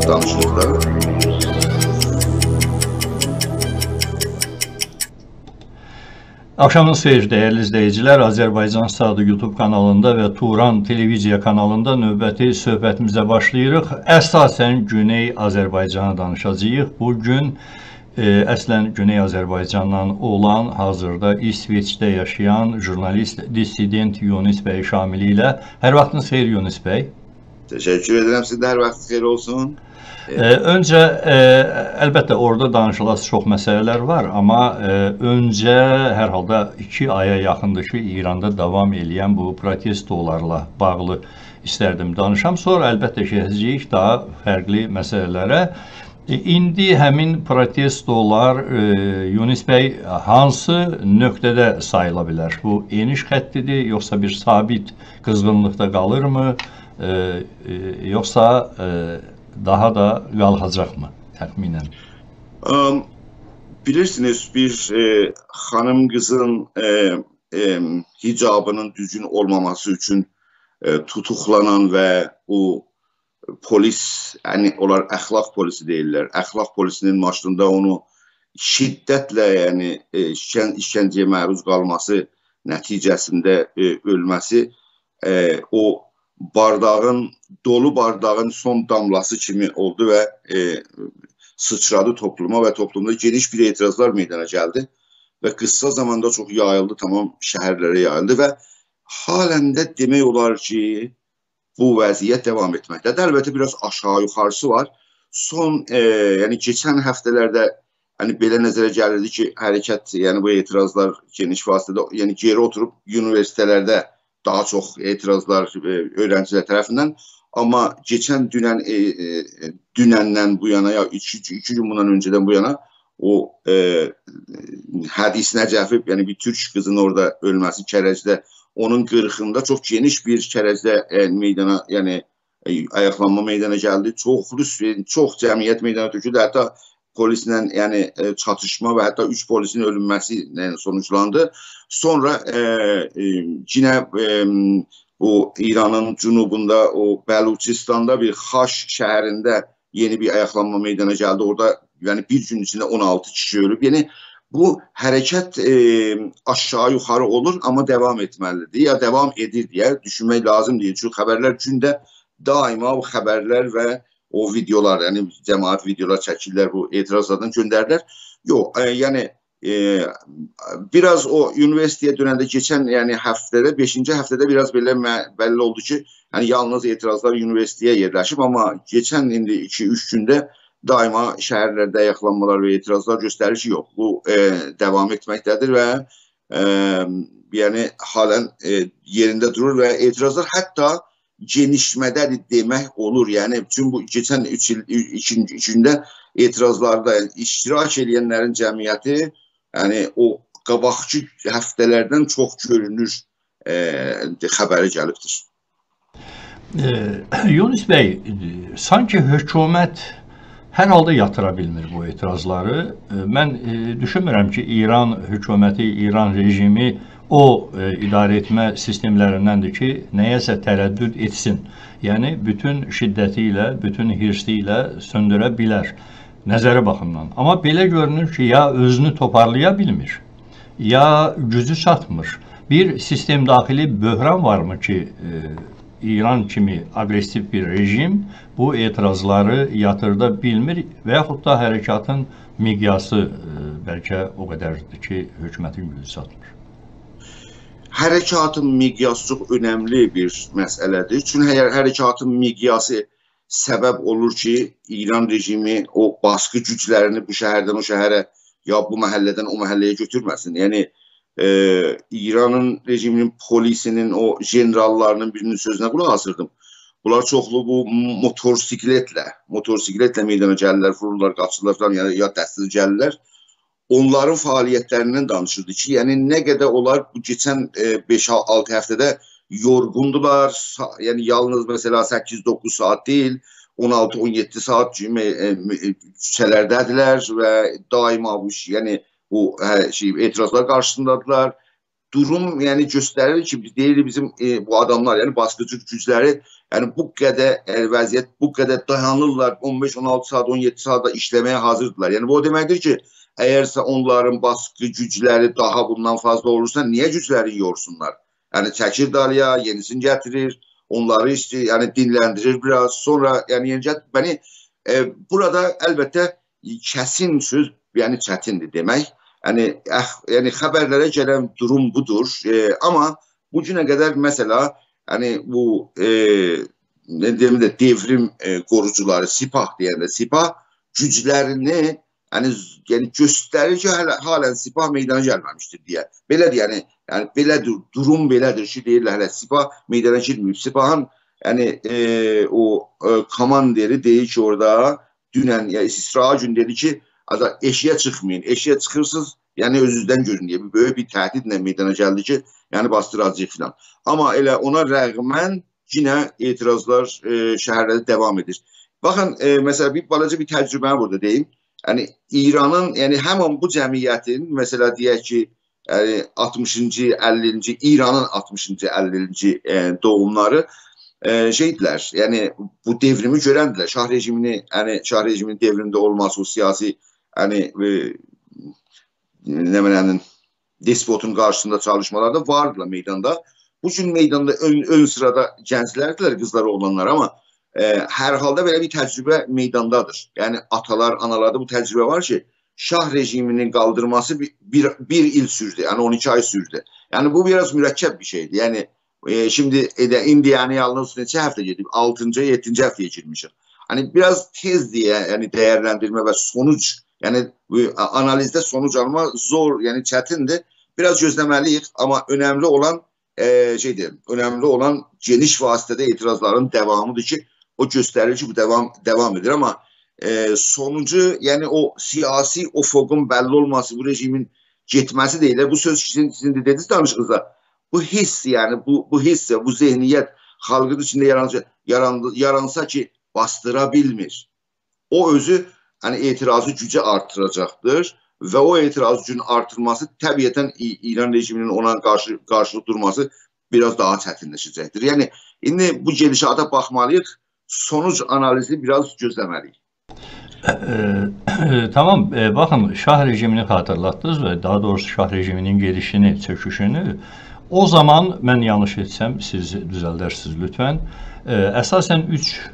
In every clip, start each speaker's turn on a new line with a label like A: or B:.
A: danışırıq da.
B: Axşamınız xeyir dəyərli izləyicilər. Azərbaycan Sadı YouTube kanalında və Turan televiziya kanalında növbəti söhbətimizə başlayırıq. Əsasən Güney Azərbaycanı danışacağıq. Bugün əslən Güney Azərbaycandan olan, hazırda İsveçdə yaşayan jurnalist, dissident Yunis bəy Şamili ilə. Hər vaxtınız xeyir Yunis bəy.
A: Təşəkkür edirəm, sizdə hər vaxt xeyir olsun.
B: Öncə, əlbəttə orada danışılası çox məsələlər var, amma öncə hər halda 2 aya yaxındır ki, İranda davam edən bu protestolarla bağlı istərdim danışam. Sonra əlbəttə keçəcəyik daha fərqli məsələlərə. İndi həmin protestolar Yunis bəy hansı nöqtədə sayıla bilər? Bu eniş xəttidir, yoxsa bir sabit qızğınlıqda qalırmı, yoxsa daha da qalxacaqmı təxminən?
A: Bilirsiniz, bir xanım qızın hicabının düzgün olmaması üçün tutuklanan və bu polis, yəni onlar əxlaq polisi deyirlər. Əxlaq polisinin maşınında onu şiddətlə, yəni işgəncəyə məruz qalması nəticəsində ölməsi o dolu bardağın son damlası kimi oldu və sıçradı topluma və toplumda geniş bir etirazlar meydana gəldi və qısa zamanda çox yayıldı, tamam şəhərlərə yayıldı və halen də demək olar ki, bu vəziyyət devam etməkdədir. Əlbəttə biraz aşağı yuxarısı var. Yəni keçən həftələrdə belə nəzərə gəlirdi ki, hərəkət, yəni bu etirazlar geniş vasitədə, yəni geri oturub universitetlərdə daha çox etirazlar öğrencilər tərəfindən, amma keçən dünəndən bu yana, ya 2 gün bundan öncədən bu yana o Hədis Nəcəfi, yəni bir türk qızın orada ölməsi Kərəcdə, onun qırxında çox geniş bir Kərəcdə meydana, yəni ayaqlanma meydana gəldi. Çox cəmiyyət meydana töküldü. Hətta polislə çatışma və hətta 3 polisin ölünməsi sonuçlandı. Sonra yine bu İranın cənubunda, o Bəluçistanda bir Xaş şəhərində yeni bir ayaqlanma meydana gəldi. Orada yəni bir gün içində 16 kişi ölüb. Yəni bu hərəkət aşağı yuxarı olur, amma devam etməlidir. Ya devam edir deyə düşünmək lazım deyil. Çünki xəbərlər gündə daima bu xəbərlər və o videolar, yəni cəmaət videolar çəkirlər, bu etirazlardan göndərirlər. Yox, yəni biraz o üniversiteye dönəndə geçən həftədə, 5-ci həftədə biraz belə bəlli oldu ki, yalnız etirazlar üniversiteye yerləşib, amma geçən indi 2-3 gündə daima şəhərlərdə ayaqlanmalar və etirazlar göstərir ki, yox, bu devam etməkdədir və yəni halen yerində durur və etirazlar hətta genişmədədir demək olur. Yəni bütün bu geçən 3 il içində etirazlarda iştirak edənlərin cəmiyyəti o qabaqçı həftələrdən çox görünür xəbəri gəlibdir.
B: Yunis bəy, sanki hökumət hər halda yatıra bilmir bu etirazları. Mən düşünmürəm ki, İran hökuməti, İran rejimi o idarə etmə sistemlərindəndir ki, nəyəsə tərəddüd etsin. Yəni, bütün şiddəti ilə, bütün hirsi ilə söndürə bilər nəzəri baxımdan. Amma belə görünür ki, ya özünü toparlaya bilmir, ya gücü çatmır. Bir sistem daxili böhran varmı ki, İran kimi agresiv bir rejim bu etirazları yatırda bilmir və yaxud da hərəkatın miqyası bəlkə o qədərdir ki, hökumətin gücü çatmır.
A: Hərəkatın miqyası çox önəmli bir məsələdir. Çünki hərəkatın miqyası səbəb olur ki, İran rejimi o baskı güclərini bu şəhərdən o şəhərə, ya bu məhəllədən o məhəlləyə götürməsin. Yəni, İranın rejiminin polisinin o generallarının birinin sözünə qulaq asırdım. Bunlar çoxlu bu motorsikletlə meydana gəlirlər, vururlar, qaçırlar, ya dəstəli gəlirlər. Onların fəaliyyətlərindən danışırdı ki, yəni nə qədər onlar bu keçən 5-6 həftədə yorğundular, yəni yalnız mesela 8-9 saat değil, 16-17 saat küçələrdədirlər və daima bu etirazlar qarşısındadılar. durum yəni göstərir ki, biz deyirik bizim bu adamlar, yəni baskıcı gücləri, yəni bu qədər vəziyyət, bu qədər dayanırlar, 15-16 saat, 17 saat işləməyə hazırdılar. Yəni bu o deməkdir ki, əgərsə onların baskı gücləri daha bundan fazla olursa, niyə gücləri yorsunlar? Yəni çəkir dalıya, yenisini gətirir, onları yəni dinləndirir biraz, sonra yəni yeni gətirir. Burada əlbəttə kəsin söz, yəni çətindir demək. Yəni xəbərlərə gələn durum budur. Amma bu günə qədər məsələ bu devrim qorucuları, Sipah deyəndə, Sipah güclərini yəni göstərir ki, halen Sipah meydana gəlməmişdir deyə. Belədir, yəni belə durum belədir ki, deyirlər, hələ Sipah meydana girməyib. Sipahın o komandiri deyir ki, orada dünən, İsrail gün dedi ki, eşiyə çıxmayın, eşiyə çıxırsınız, yəni özünüzdən görün deyə böyük bir təhdidlə meydana gəldi ki, yəni bastıracaq filan. Amma elə ona rəğmən yenə etirazlar şəhərlərdə davam edir. Baxın, məsələn, bir balaca bir təcrübəni burada deyim. Yəni İranın, yəni həmin bu cəmiyyətin, məsələ deyək ki, 60-cı, 50-ci, İranın 60-cı, 50-ci doğumları şeydilər, yəni bu devrimi görəndilər. Şah rejiminin devrimdə olması, o siyasi despotun qarşısında çalışmalarda vardılar meydanda. Bu gün meydanda ön sırada gənclərdirlər, qızlar, oğlanlar, amma hər halda belə bir təcrübə meydandadır. Yəni atalar, analarda bu təcrübə var ki, şah rejiminin qaldırması bir il sürdü, yəni 12 ay sürdü. Yəni bu biraz mürəkkəb bir şeydir. Yəni şimdi indiyanı yalnız neçə həftə gedib, 6-cı, 7-ci həftəyə girmişik. Hani biraz tez deyə, yəni dəyərləndirmə və sonuc, yəni analizdə sonuc alma zor, yəni çətindir. Biraz gözləməliyik, amma önəmli olan önəmli olan geniş vasitədə etirazların devamıdır ki, o göstərir ki, bu devam edir. Amma sonucu, yəni o siyasi ofoqun bəlli olması, bu rejimin getməsi deyil. Bu söz sizin de dediniz danışığınızda. Bu hiss, yəni bu hiss, bu zehniyyət xalqın içində yaransa ki, bastıra bilmir. O özü etirazı gücü artıracaqdır və o etirazı gücün artırması təbiətən İran rejiminin ona qarşılıq durması biraz daha çətinləşəcəkdir. Yəni, indi bu gedişata baxmalıyıq, sonuc analizi biraz gözləməliyik.
B: Tamam, baxın, şah rejimini xatırlatdınız və daha doğrusu şah rejiminin gedişini, çöküşünü. O zaman, mən yanlış etsəm, siz düzəldərsiniz lütfən, əsasən 3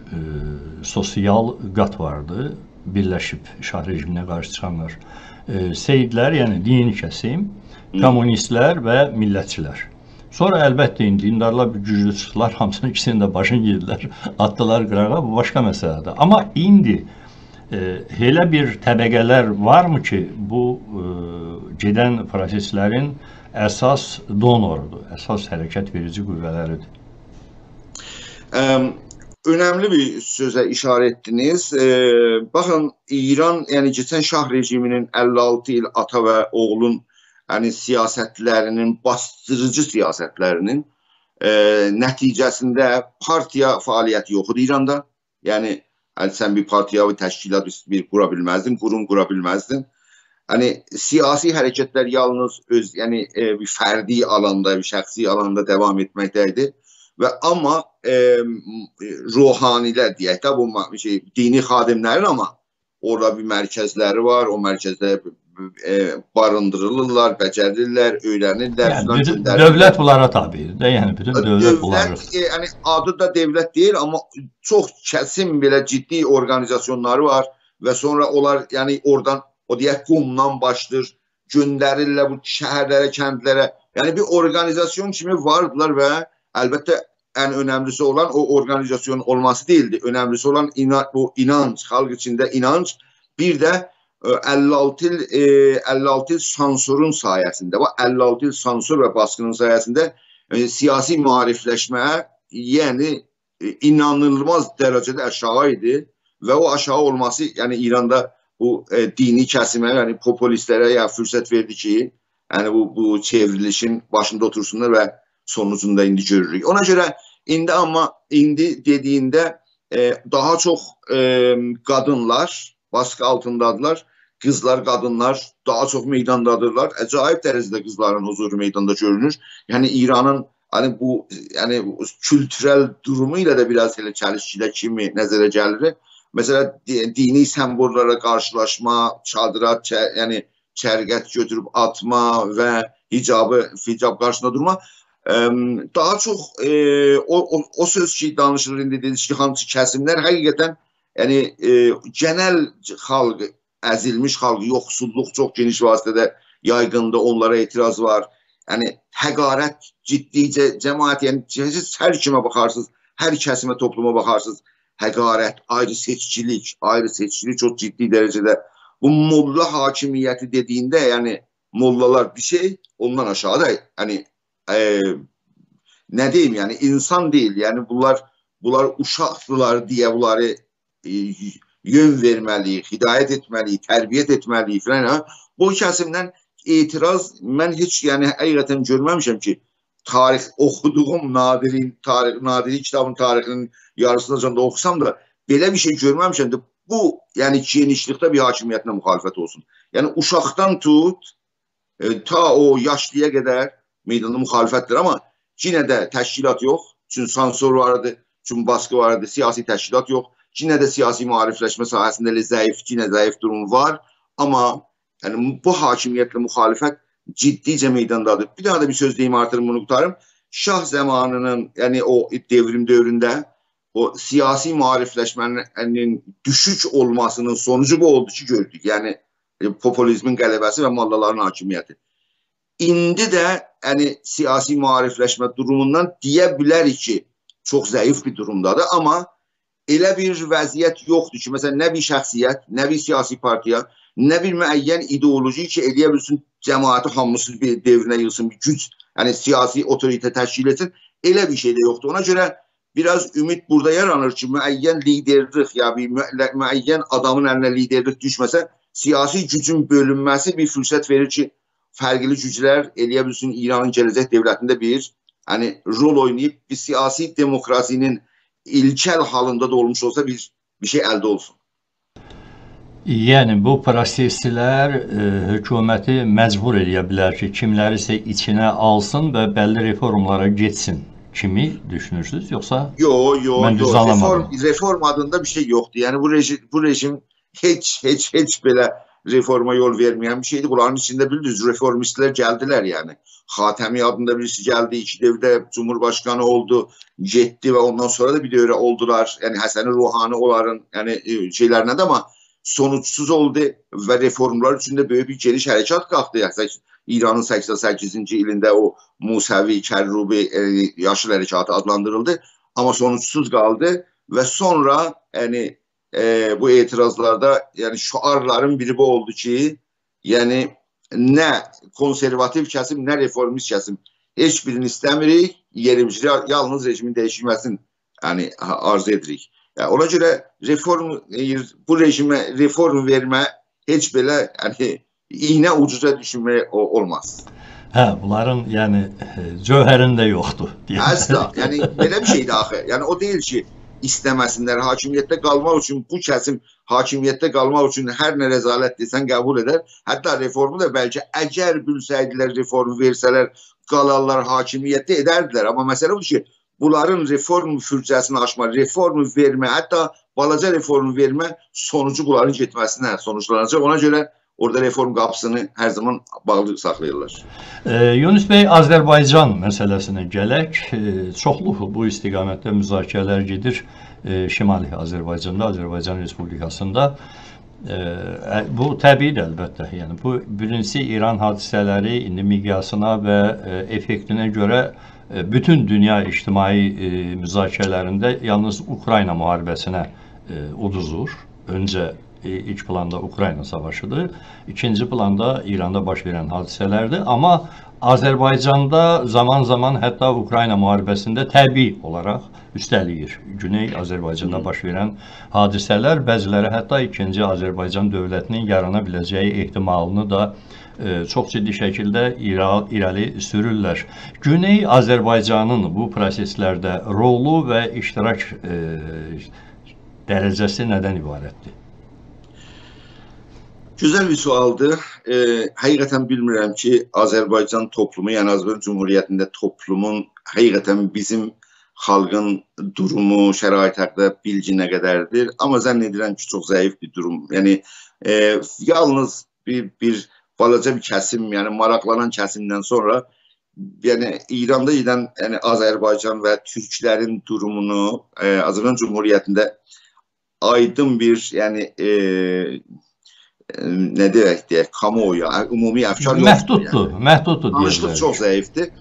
B: sosial qat vardı, birləşib şah rejiminə qarşı çıxanlar. Seyidlər, yəni dini kəsim, kommunistlər və millətçilər. Sonra əlbəttə dindarlar güclü çıxdılar, hamısının ikisini də başını yedilər, atdılar qırağa, bu başqa məsələdir. Amma indi elə bir təbəqələr varmı ki, bu gedən proseslərin əsas donorudur, əsas hərəkət verici qüvvələridir?
A: Önəmli bir sözə işarə etdiniz. Baxın, İran, yəni keçən şah rejiminin 56 il ata və oğlun siyasətlərinin, bastırıcı siyasətlərinin nəticəsində partiya fəaliyyəti yox idi İranda. Yəni, sən bir partiya, bir təşkilat qura bilməzdin, qurum qura bilməzdin. Siyasi hərəkətlər yalnız bir fərdi alanda, bir şəxsi alanda devam etməkdəydi. Amma ruhanilər deyək də, bu dini xadimlərin amma orada bir mərkəzləri var, o mərkəzdə barındırılırlar, bəcərilirlər, öyrənirlər.
B: Dövlət bunlara tabidir də, yəni bütün dövlət bunları.
A: Adı da dövlət deyil, amma çox kəsim belə ciddi organizasyonları var və sonra onlar oradan, o deyək, qumdan başlayır, göndərirlər bu şəhərlərə, kəndlərə. Yəni bir organizasyon kimi vardılar və əlbəttə, ən önəmlisi olan o organizasyon olması deyildi. Önəmlisi olan bu inanc, xalq içində inanc. Bir də 56 il sansurun sayəsində, 56 il sansur və baskının sayəsində siyasi maarifləşməyə, yəni inanılmaz dərəcədə aşağı idi və o aşağı olması, yəni İranda bu dini kəsimə, yəni populistlərə fürsət verdi ki, yəni bu çevrilişin başında otursunlar və sonucunda indi görürük. Ona görə indi dediyində daha çox qadınlar baskı altındadılar. qızlar, qadınlar daha çox meydandadırlar. Acayip dərəcədə qızların huzuru meydanda görünür. Yəni İranın hani bu yəni kültürel durumu ilə də biraz elə çəlişkidə kimi nəzərə gəlir. Mesela dini sembollara karşılaşma, çadıra yani çerget götürüp atma ve hicab karşısında durma. Daha çok o söz ki danışılır indi dediniz ki hansı kesimler hakikaten yani genel halk, ezilmiş halk, yoksulluk çok geniş vasıtada yaygında, onlara itiraz var. Yani həqarət ciddice cemaat, yani her kime bakarsınız, her kesime, topluma bakarsınız. Həqarət, ayrı seçkilik çok ciddi derecede. Bu molla hakimiyeti dediğinde yani mollalar bir şey, ondan aşağıda yani ne diyeyim yani insan değil. Yani bunlar uşaqdılar diye bunları yön vermeli, hidayet etmeli, terbiyet etmeli falan. Bu kesimden itiraz ben hiç yani həqiqətən görməmişəm ki, tarih okuduğum Nadiri kitabın tarihinin yarısında okusam da belə bir şey görməmişəm de bu yani genişlikte bir hakimiyetle muhalefet olsun. Yani uşaqdan tut ta o yaşlıya kadar meydanda muhalefettir ama yine de təşkilat yok. Çünkü sansür vardı, çünkü baskı vardı, siyasi təşkilat yok. Yine de siyasi muhalifleşme sahasında yine zayıf durum var ama yani bu hakimiyetle muhalefet ciddice meydandadır. Bir daha da bir söz diyeyim artırım bunu tutarım. Şah zamanının yani o devrim dövründe o siyasi muhalifleşmenin düşük olmasının sonucu bu oldu ki gördük. Yani popülizmin qələbəsi ve mallaların hakimiyeti. İndi de yani siyasi muhalifleşme durumundan diye bilərik ki çok zayıf bir durumdadır ama elə bir vəziyyət yoxdur ki mesela ne bir şəxsiyyət, ne bir siyasi partiya, ne bir müəyyən ideoloji ki eləyə bilsin cemaati hamısı bir devrine yılsın, bir güc, yani siyasi otorite təşkil etsin, elə bir şey de yoktu. Ona göre biraz ümit burada yaranır ki müəyyən liderlik ya bir müəyyən adamın eline liderlik düşməsə siyasi gücün bölünməsi bir fürsət verir ki fərqli güclər eləyə bilsin İranın gələcək devletinde bir hani rol oynayıp bir siyasi demokrasinin ilkel halında da olmuş olsa bir şey elde olsun.
B: Yəni bu proseslər hökuməti məcbur edə bilər ki, kimlərisə içinə alsın və bəlli reformlara geçsin kimi düşünürsünüz yoksa?
A: Yo. Reform adında bir şey yoktu. Yani bu rejim hiç böyle reforma yol vermeyen bir şeydi. Bunların içinde bildiniz reformistler geldiler yani. Hatemi adında birisi geldi, 2 devirde Cumhurbaşkanı oldu, gitti ve ondan sonra da bir de öyle oldular. Yani Hasan Ruhani onların yani şeylerine de ama sonuçsuz oldu ve reformlar içinde böyle bir geniş harekat kalktı. Yani İran'ın 88. ilinde o Musevi, Kerrubi Yaşıl Harekatı adlandırıldı ama sonuçsuz kaldı ve sonra yani bu itirazlarda yani şuarların biri bu oldu ki yani ne konservatif kesim ne reformist kesim hiçbirini istemirik, yerimizde yalnız rejimin değişmesini yani arzu edirik. Yani ona göre bu rejime reform verme hiç böyle yani iğne ucuza düşünme olmaz.
B: Bunların yani cövherinde yoktu.
A: Asla. Yani böyle bir şey daha. Yani o değil ki istemesinler hakimiyette kalmak için bu kesim hakimiyette kalmak için her ne rezalet desen kabul eder. Hatta reformu da belki eğer bilseydiler reformu verseler kalarlar hakimiyette ederdiler. Ama mesele bu ki bunların reform fürcəsini aşma, reformu verme, hatta balaca reformu verme sonucu bunların getməsinə sonuçlanacaq. Ona göre orada reform qapısını her zaman bağlı saxlayırlar.
B: Yunus Bey, Azərbaycan məsələsinə gələk. Çoxlu bu istiqamətdə müzakirələr gedir Şimali Azərbaycanda, Azərbaycan Respublikasında. Bu təbiidir əlbəttə. Yəni bu birincisi İran hadisələri indi miqyasına və effektinə görə bütün dünya ictimai müzakirələrində yalnız Ukrayna müharibəsinə uduzur. Öncə ilk planda Ukrayna savaşıdır. İkinci planda İranda baş verən hadisələrdir. Amma Azərbaycanda zaman zaman hətta Ukrayna müharibəsində təbii olaraq üstəliyir. Güney Azərbaycanda baş verən hadisələr bəziləri hətta ikinci Azərbaycan dövlətinin yarana biləcəyi ehtimalını da çox ciddi şəkildə irəli sürürlər. Güney Azərbaycanın bu proseslərdə rolu və iştirak dərəcəsi nədən ibarətdir?
A: Güzel bir sualdı. Həqiqətən bilmirəm ki, Azərbaycan toplumu, yəni Azərbaycan Cumhuriyyətində toplumun həqiqətən bizim xalqın durumu, şərait haqqında bilgi nə qədərdir. Amma zənn edirəm ki, çox zəif bir durum. Yəni, yalnız bir balaca bir kəsim, yəni maraqlanan kəsimdən sonra, yəni İranda gedən yəni, Azərbaycan və türklərin durumunu Azərbaycan Cumhuriyyətində aydın bir, yəni nə deyək, kamuoyu, ümumi əfkar yoxdur.
B: Məhduddur.
A: Danışlıq çox zəifdir.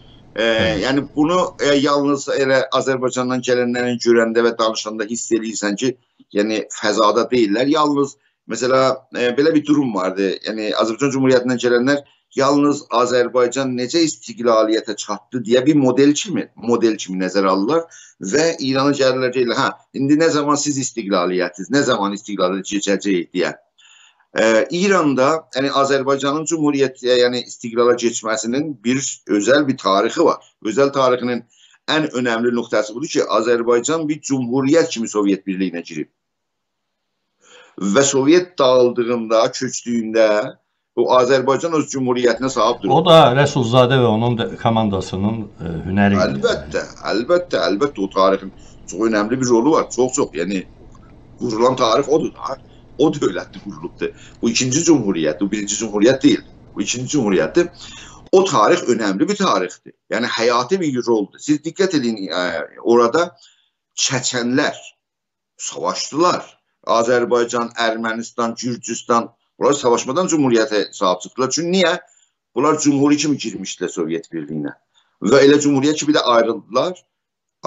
A: Yəni bunu yalnız elə Azərbaycandan gələnlərin görəndə və danışanda hiss edirsən ki, yəni fəzada deyirlər. Yalnız, mesela belə bir durum vardı. Yəni Azərbaycan Cumhuriyyətindən gələnlər yalnız Azərbaycan necə istiqlaliyyətə çatdı deyə bir model kimi nəzərə alırlar və İrana gəlirlər deyirlər, hə, indi nə zaman siz istiqlaliyyətiz, nə zaman istiqlaliyyət keçəcək deyə. İranda yəni Azərbaycanın Cumhuriyyəti, yəni istiqlala keçməsinin bir özəl bir tarixi var. Özəl tarixinin ən önəmli nöqtəsi budur ki, Azərbaycan bir cumhuriyyət kimi Sovyet Birliyinə girib. Və Sovyet dağıldığında, köçdüyündə o Azərbaycan öz cumhuriyyətinə sahib durur.
B: O da Rəsulzadə və onun komandasının hünəri.
A: Əlbəttə o tarixin çox önəmli bir rolu var. Çox, yəni qurulan tarix odur da. O dövlətdə qurulubdur. Bu ikinci cumhuriyyət, bu birinci cumhuriyyət deyil. Bu ikinci cumhuriyyətdir. O tarix önəmli bir tarixdir. Yəni həyati bir roldur. Siz diqqət edin, orada Çəçənlər savaşdılar. Azərbaycan, Ermənistan, Gürcüstan, bunlar savaşmadan cumhuriyyətə sahib çıxdılar. Çünki niyə? Bunlar cumhuri kimi girmişdilər Sovyet Birliyinə. Və elə cumhuriyyət kimi də ayrıldılar.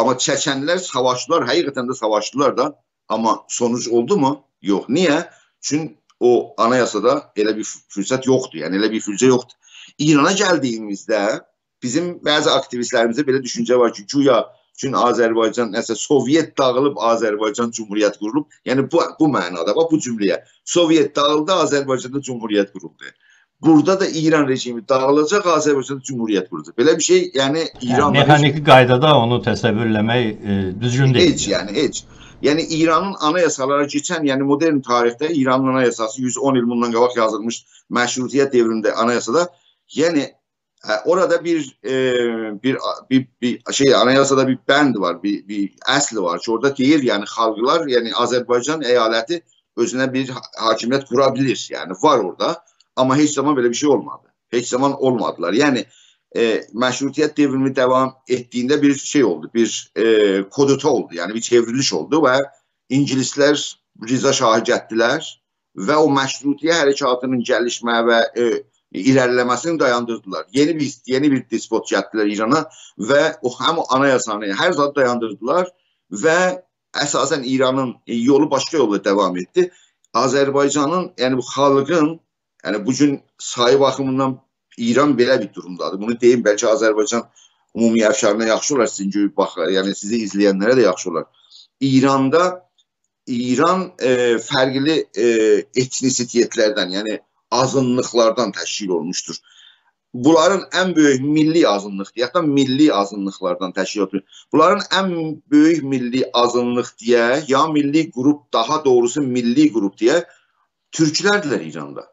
A: Amma Çəçənlər savaşdılar, həqiqətən də savaşdılar da. Amma sonuc oldu mu? Yox. Niyə? Çünki o anayasada elə bir fürsət yoxdur. Yəni elə bir fürsət yoxdur. İrana gəldiyimizdə bizim bəzi aktivistlərimizdə belə düşüncə var ki, güya çünki Azərbaycan, nəsə Sovyet dağılıb Azərbaycan Cumhuriyyət qurulub. Yəni bu mənada, bax bu cümləyə. Sovyet dağıldı, Azərbaycanda Cumhuriyyət quruldu. Burada da İran rejimi dağılacaq, Azərbaycanda Cumhuriyyət qurulacaq. Belə bir şey, yəni İran...
B: Mexaniki qaydada onu təsəvvürləmək düzgün deyil.
A: Heç, yəni heç. Yəni İranın anayasalara keçən, yəni modern tarixdə İranın anayasası 110 il bundan qabaq yazılmış məşrutiyyət devrində anayasada, yəni orada bir şey, anayasada bir bənd var, bir əsli var ki, orada deyir, yəni xalqlar, yəni Azərbaycan əyaləti özünə bir hakimiyyət qura bilir, yəni var orada, amma heç zaman belə bir şey olmadı. Heç zaman olmadılar. Yəni məşrutiyyət devrimi devam etdiyində bir şey oldu, bir kodota oldu, yəni bir çevriliş oldu və İngilislər Riza Şahı gətdilər və o məşrutiyyə hərəkatının gəlişmə və irəliləməsini dayandırdılar. Yeni bir despot gətdilər İrana və həm anayasanı hər zat dayandırdılar və əsasən İranın yolu başqa yolla devam etdi. Azərbaycanın, yəni bu xalqın, yəni bugün sayı baxımından İran belə bir durumdadır. Bunu deyim, bəlkə Azərbaycan ümumi əfkarına yaxşı olar, sizin gibi yəni sizi izləyənlərə də yaxşı olar. İran fərqli etnisitiyetlərdən, yəni azınlıqlardan təşkil olmuşdur. Bunların ən böyük milli azınlıq, yaxud da milli azınlıqlardan təşkil olunur. Bunların ən böyük milli azınlıq deyə, ya milli qrup, daha doğrusu milli qrup deyə türklərdirlər İranda.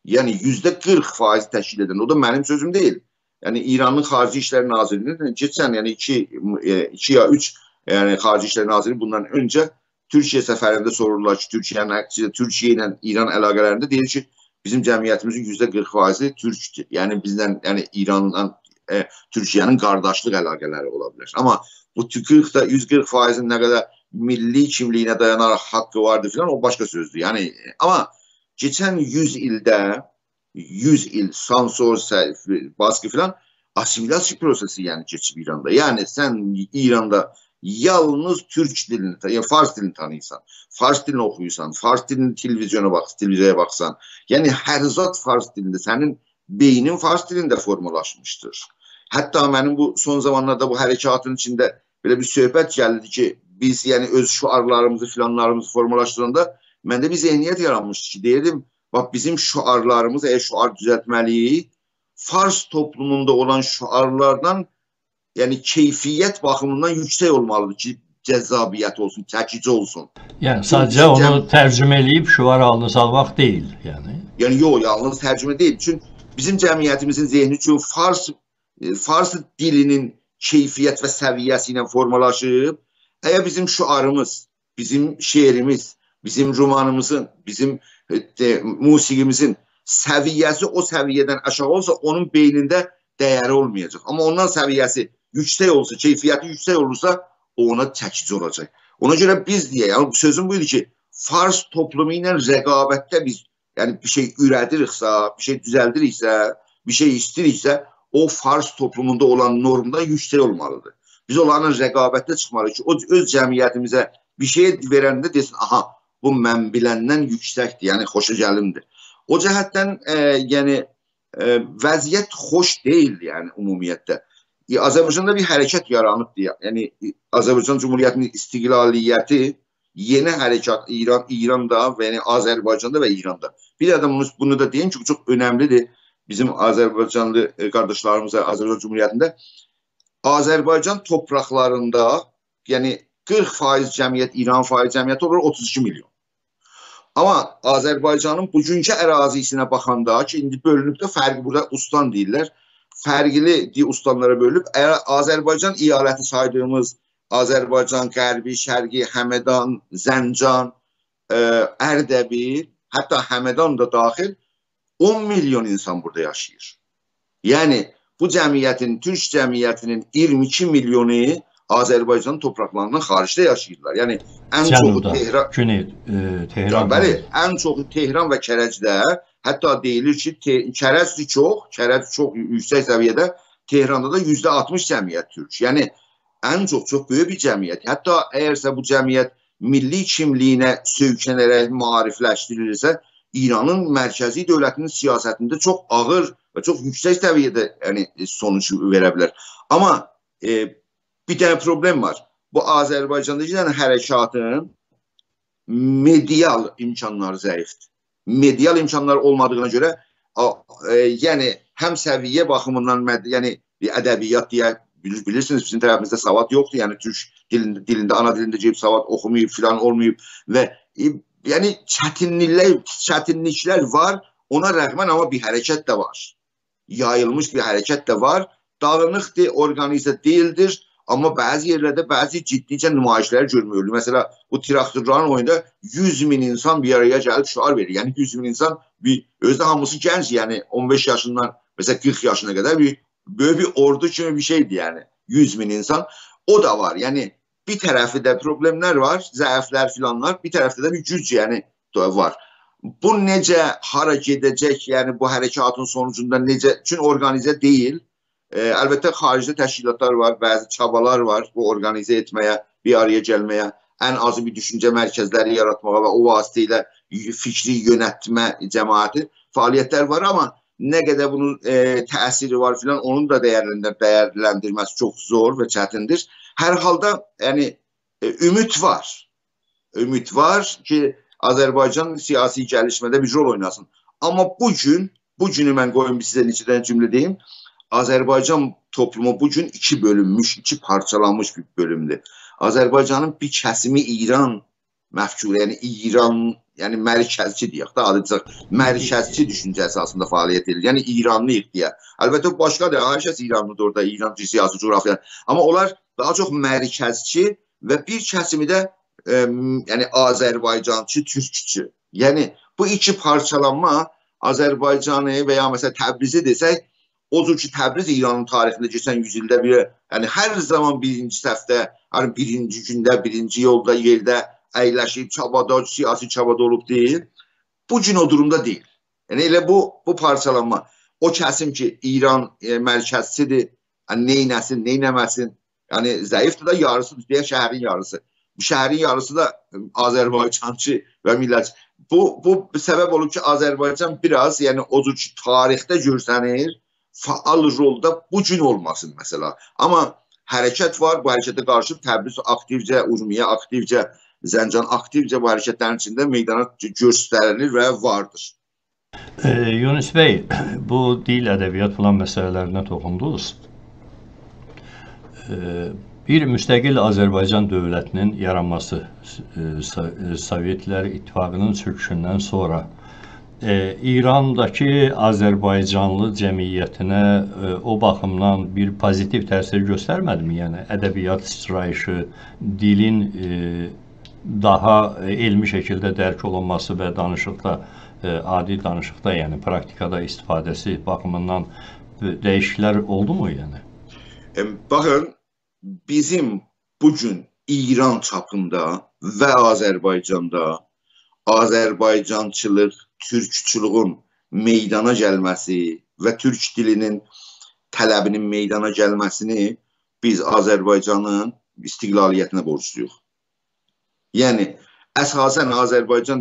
A: Yəni %40% təşkil edən, o da mənim sözüm deyil. Yəni İranın Xarici İşlər Nazirliyinin keçən, yəni 2 ya 3 yəni Xarici İşlər Nazirliyi bundan öncə Türkiyə səfərində sorurlar ki, Türkiyə ilə İran əlaqələrində deyir ki, bizim cəmiyyətimizin %40%-i türkdür. Yəni bizdən, yəni İranla Türkiyənin qardaşlıq əlaqələri ola bilər. Amma bu 140%-in nə qədər milli kimliyinə dayanaraq haqqı vardır filan, o başqa sözdür. Yəni amma geçən 100 ildə, 100 il sansor, baskı filan asimilyasiya prosesi yəni keçib İranda. Yəni sən İranda yalnız türk dilini, yəni fars dilini tanıyırsan, fars dilini oxuyursan, fars dilini televiziyaya baxsan, yəni hər zat fars dilində, sənin beynin fars dilində formalaşmışdır. Hətta mənim bu son zamanlarda bu hərəkatın içində belə bir söhbət gəldi ki, biz yəni öz şüarlarımızı filanlarımızı formalaşdıranda məndə bir zehniyyət yaranmışdı ki, deyirdim, bax bizim şüarlarımız, şüar düzəltməliyik, fars toplumunda olan şüarlardan yəni keyfiyyət baxımından yüksək olmalıdır ki, cəzabiyyət olsun, çəkici olsun.
B: Yəni sadəcə onu tərcümə eləyib şüar halını salmaq deyil, yəni.
A: Yəni yox, yalnız tərcümə deyil. Çünki bizim cəmiyyətimizin zehni üçün fars dilinin keyfiyyət və səviyyəsi ilə formalaşıb. Əgər bizim şüarımız, bizim şeirimiz, bizim romanımızın, bizim musiqimizin səviyyəsi o səviyyədən aşağı olsa, onun beynində dəyəri olmayacaq. Amma ondan səviyyəsi yüksək olsa, keyfiyyəti yüksək olursa, o ona çəkici olacaq. Ona görə biz deyə, yəni sözüm buydu ki, fars toplumu ilə rəqabətdə biz bir şey ürədiriksə, bir şey düzəldiriksə, bir şey istəyiriksə, o fars toplumunda olan normda yüksək olmalıdır. Biz onlarla rəqabətdə çıxmalıyıq ki, o öz cəmiyyətimizə bir şey verəndə desin, aha, bu mən biləndən yüksəkdir, yəni xoşa gəlimdir. O cəhətdən vəziyyət xoş deyil, yəni ümumiyyətdə. Azərbaycanda bir hərəkət yaranıbdır. Yəni Azərbaycan Cumhuriyyətinin istiqlaliyyəti yeni hərəkat İranda və yəni Azərbaycanda və İranda. Bir adam bunu da deyim ki, çox önəmlidir. Bizim Azərbaycanlı qardaşlarımıza Azərbaycan Cumhuriyyətində Azərbaycan torpaqlarında yəni 40% cəmiyyət, İran faiz cəmiyyəti olur 32 milyon. Amma Azərbaycanın bugünkü ərazisinə baxanda ki, indi bölünüb də fərqi burada ustan deyirlər. Fərqli ustanlara bölünüb. Azərbaycan iyaləti saydığımız Azərbaycan, Qərbi, Şərqi, Həmədan, Zəncan, Ərdəbil, hətta Həmədan da daxil 10 milyon insan burada yaşayır. Yəni, bu cəmiyyətin, Türk cəmiyyətinin 22 milyonu Azərbaycan torpaqlarından xaricdə yaşayırlar. Yəni, ən çoxu Tehran. Bəli, ən çoxu Tehran və Kərəcdə. Hətta deyilir ki, Kərəz çox yüksək səviyyədə, Tehranda da %60 cəmiyyət Türk. Yəni, ən çox böyük bir cəmiyyət. Hətta əgərsə bu cəmiyyət milli kimliyinə söykənərək maarifləşdirilirsə, İranın mərkəzi dövlətinin siyasətində çox ağır və çox yüksək səviyyədə sonuç verə bilər. Amma bir dənə problem var. Bu Azərbaycanda hərəkatın medial imkanları zəifdir. Medial imkanlar olmadığına görə yəni həm səviyyə baxımından ədəbiyyat deyə bilirsiniz, bizim tərəfimizdə savad yoxdur. Yəni Türk dilində, ana dilində gəlib savad oxumayıb, filan olmayıb və yəni çətinliklər var. Ona rəğmən amma bir hərəkət də var. Yayılmış bir hərəkət də var. Dağınıqdır, organizə deyildir. Amma bəzi yerlərdə bəzi ciddicə nümayişlər görmüyoruz. Mesela bu traktorların oyunda 100 min insan bir araya gəlib şüar verir. Yəni 100 min insan, özdə hamısı gənc, yəni 15 yaşından mesela 40 yaşına qədər böyük bir ordu kimi bir şeydir yəni. 100 min insan. O da var. Yəni bir tərəfi də problemlər var, zəiflər filanlar, bir tərəfdə də bir güc yəni var. Bu necə, hara gedəcək, yəni bu hərəkatın sonucunda necə, çünki organizə deyil. Əlbəttə xaricdə təşkilatlar var, bəzi çabalar var bu organizə etməyə, bir araya gəlməyə, ən azı bir düşüncə mərkəzləri yaratmağa və o vasitə ilə fikri yönətmə cəmaəti fəaliyyətlər var, amma nə qədər bunun təsiri var filan, onun da dəyərləndirməsi çox zor və çətindir. Hər halda yəni ümid var. Ümid var ki, Azərbaycan siyasi gəlişmədə bir rol oynasın. Amma bugünü mən qoyum sizə neçədən cümlə deyim. Azərbaycan toplumu bugün iki bölünmüş, iki parçalanmış bir bölümdür. Azərbaycanın bir kəsimi İran məfkuru, yəni İran, yəni mərkəzçi deyək də, adıcaq mərkəzçi düşüncə əsasında fəaliyyət edir. Yəni İranlıyıq deyə. Əlbəttə başqadır, hər kəs İranlıdır orada, İran siyasi coğrafiya. Amma onlar daha çox mərkəzçi və bir kəsimi də yəni Azərbaycançı, türkçü. Yəni bu iki parçalanma Azərbaycanı və ya məsələn Təbrizi desək, o cür ki, Təbriz İranın tarixində keçən 100 ildə bir, yəni hər zaman birinci səfdə, birinci gündə, birinci yolda, yerdə əyləşib, çabada, siyasi çabada olub deyil. Bugün o durumda deyil. Yəni elə bu parçalanma. O kəsim ki, İran mərkəzçidir, neynəsin, neynəməsin, yəni zəifdir da yarısıdır, deyək şəhərin yarısı. Bu şəhərin yarısı da Azərbaycançı və millətçi. Bu səbəb olub ki, Azərbaycan biraz, yəni o cür ki, tarixdə görsənir, faal rolda bugün olmasın mesela. Amma hərəkət var, bu hərəkətə qarşı Təbriz aktivcə, Urmiyə aktivcə, Zəncan aktivcə bu hərəkətlərin içində meydana göstərilir və vardır.
B: Yunus bəy, bu dil, ədəbiyyat falan məsələlərinə toxundunuz. Bir müstəqil Azərbaycan dövlətinin yaranması Sovetlər İttifaqının çöküşündən sonra İrandakı Azərbaycanlı cəmiyyətinə o baxımdan bir pozitiv təsir göstərmədimi? Yəni ədəbiyyat sıçrayışı, dilin daha elmi şəkildə dərk olunması və danışıqda, adi danışıqda, yəni praktikada istifadəsi baxımından dəyişikliklər oldu mu yəni?
A: Baxın, bizim bugün İran çapında və Azərbaycanda Azərbaycançılıq, türkçülüğün meydana gəlməsi və türk dilinin tələbinin meydana gəlməsini biz Azərbaycanın istiqlaliyyətinə borcluyuq. Yəni, əsasən Azərbaycan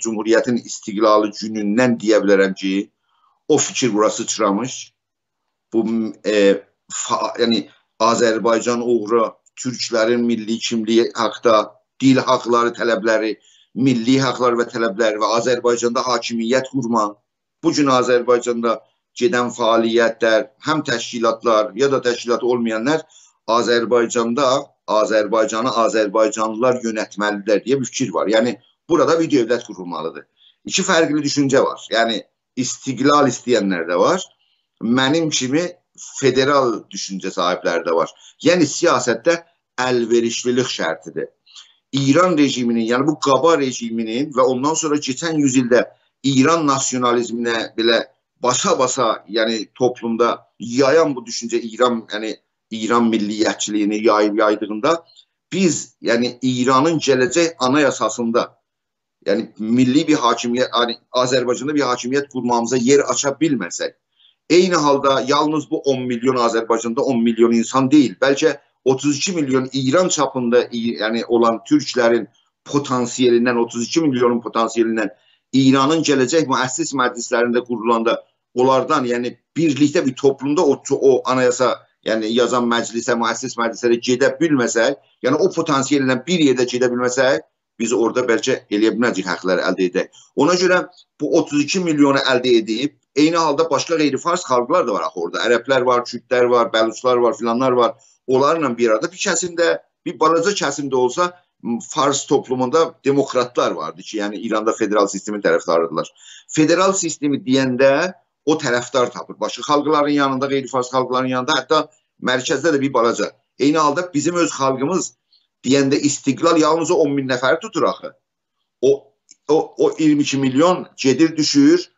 A: Cumhuriyyətin istiqlalı günündən deyə bilərəm ki, o fikir burası sıçramış. Bu, yəni, Azərbaycan uğru türklərin milli kimliyi haqda, dil haqları tələbləri, milli haqlar və tələbləri və Azərbaycanda hakimiyyət qurma. Bugün Azərbaycanda gedən fəaliyyətlər, həm təşkilatlar ya da təşkilat olmayanlar Azərbaycanda Azərbaycanı Azərbaycanlılar yönətməlidir deyə bir fikir var. Yəni, burada bir dövlət qurulmalıdır. İki fərqli düşüncə var. Yəni, istiqlal istəyənlər də var. Mənim kimi federal düşüncə sahibləri də var. Yəni, siyasətdə əlverişlilik şərtidir. İran rejiminin, yəni bu qaba rejiminin və ondan sonra keçən yüzildə İran nasyonalizminə belə basa-basa, yəni toplumda yayan bu düşüncə İran milliyyətçiliyini yaydığında biz, yəni İranın gələcək anayasasında, yəni milli bir hakimiyyət, Azərbaycanda bir hakimiyyət qurmamıza yer aça bilməsək, eyni halda yalnız bu 10 milyon Azərbaycanda 10 milyon insan deyil, bəlkə 32 milyon İran çapında yəni olan türklərin potansiyelindən, 32 milyonun potansiyelindən İranın gələcək müəssis məclislərində qurulanda onlardan, yəni birlikdə bir toplumda o anayasa, yəni yazan məclisə, müəssis məclislərə gedə bilməsək, yəni o potansiyelindən bir yerdə gedə bilməsək, biz orada bəlkə eləyə bilməyəcək həqləri əldə edək. Ona görə bu 32 milyonu əldə edib, eyni halda başqa qeyri-fars xalqlar da var axı orada. Ərəblər var, Kürdlər var, Bəluçlar var, filanlar var. Onlarla bir arada bir kəsimdə, bir balaca kəsimdə olsa Fars toplumunda demokratlar vardı ki, yəni İranda federal sistemin tərəfdarıdırlar. Federal sistemi deyəndə o tərəfdar tapır. Başqa xalqların yanında, qeyri-fars xalqların yanında, hətta mərkəzdə də bir balaca. Eyni halda bizim öz xalqımız deyəndə istiqlal yalnız 10 min nəfəri tutur axı. O 22 milyon gedir, düşür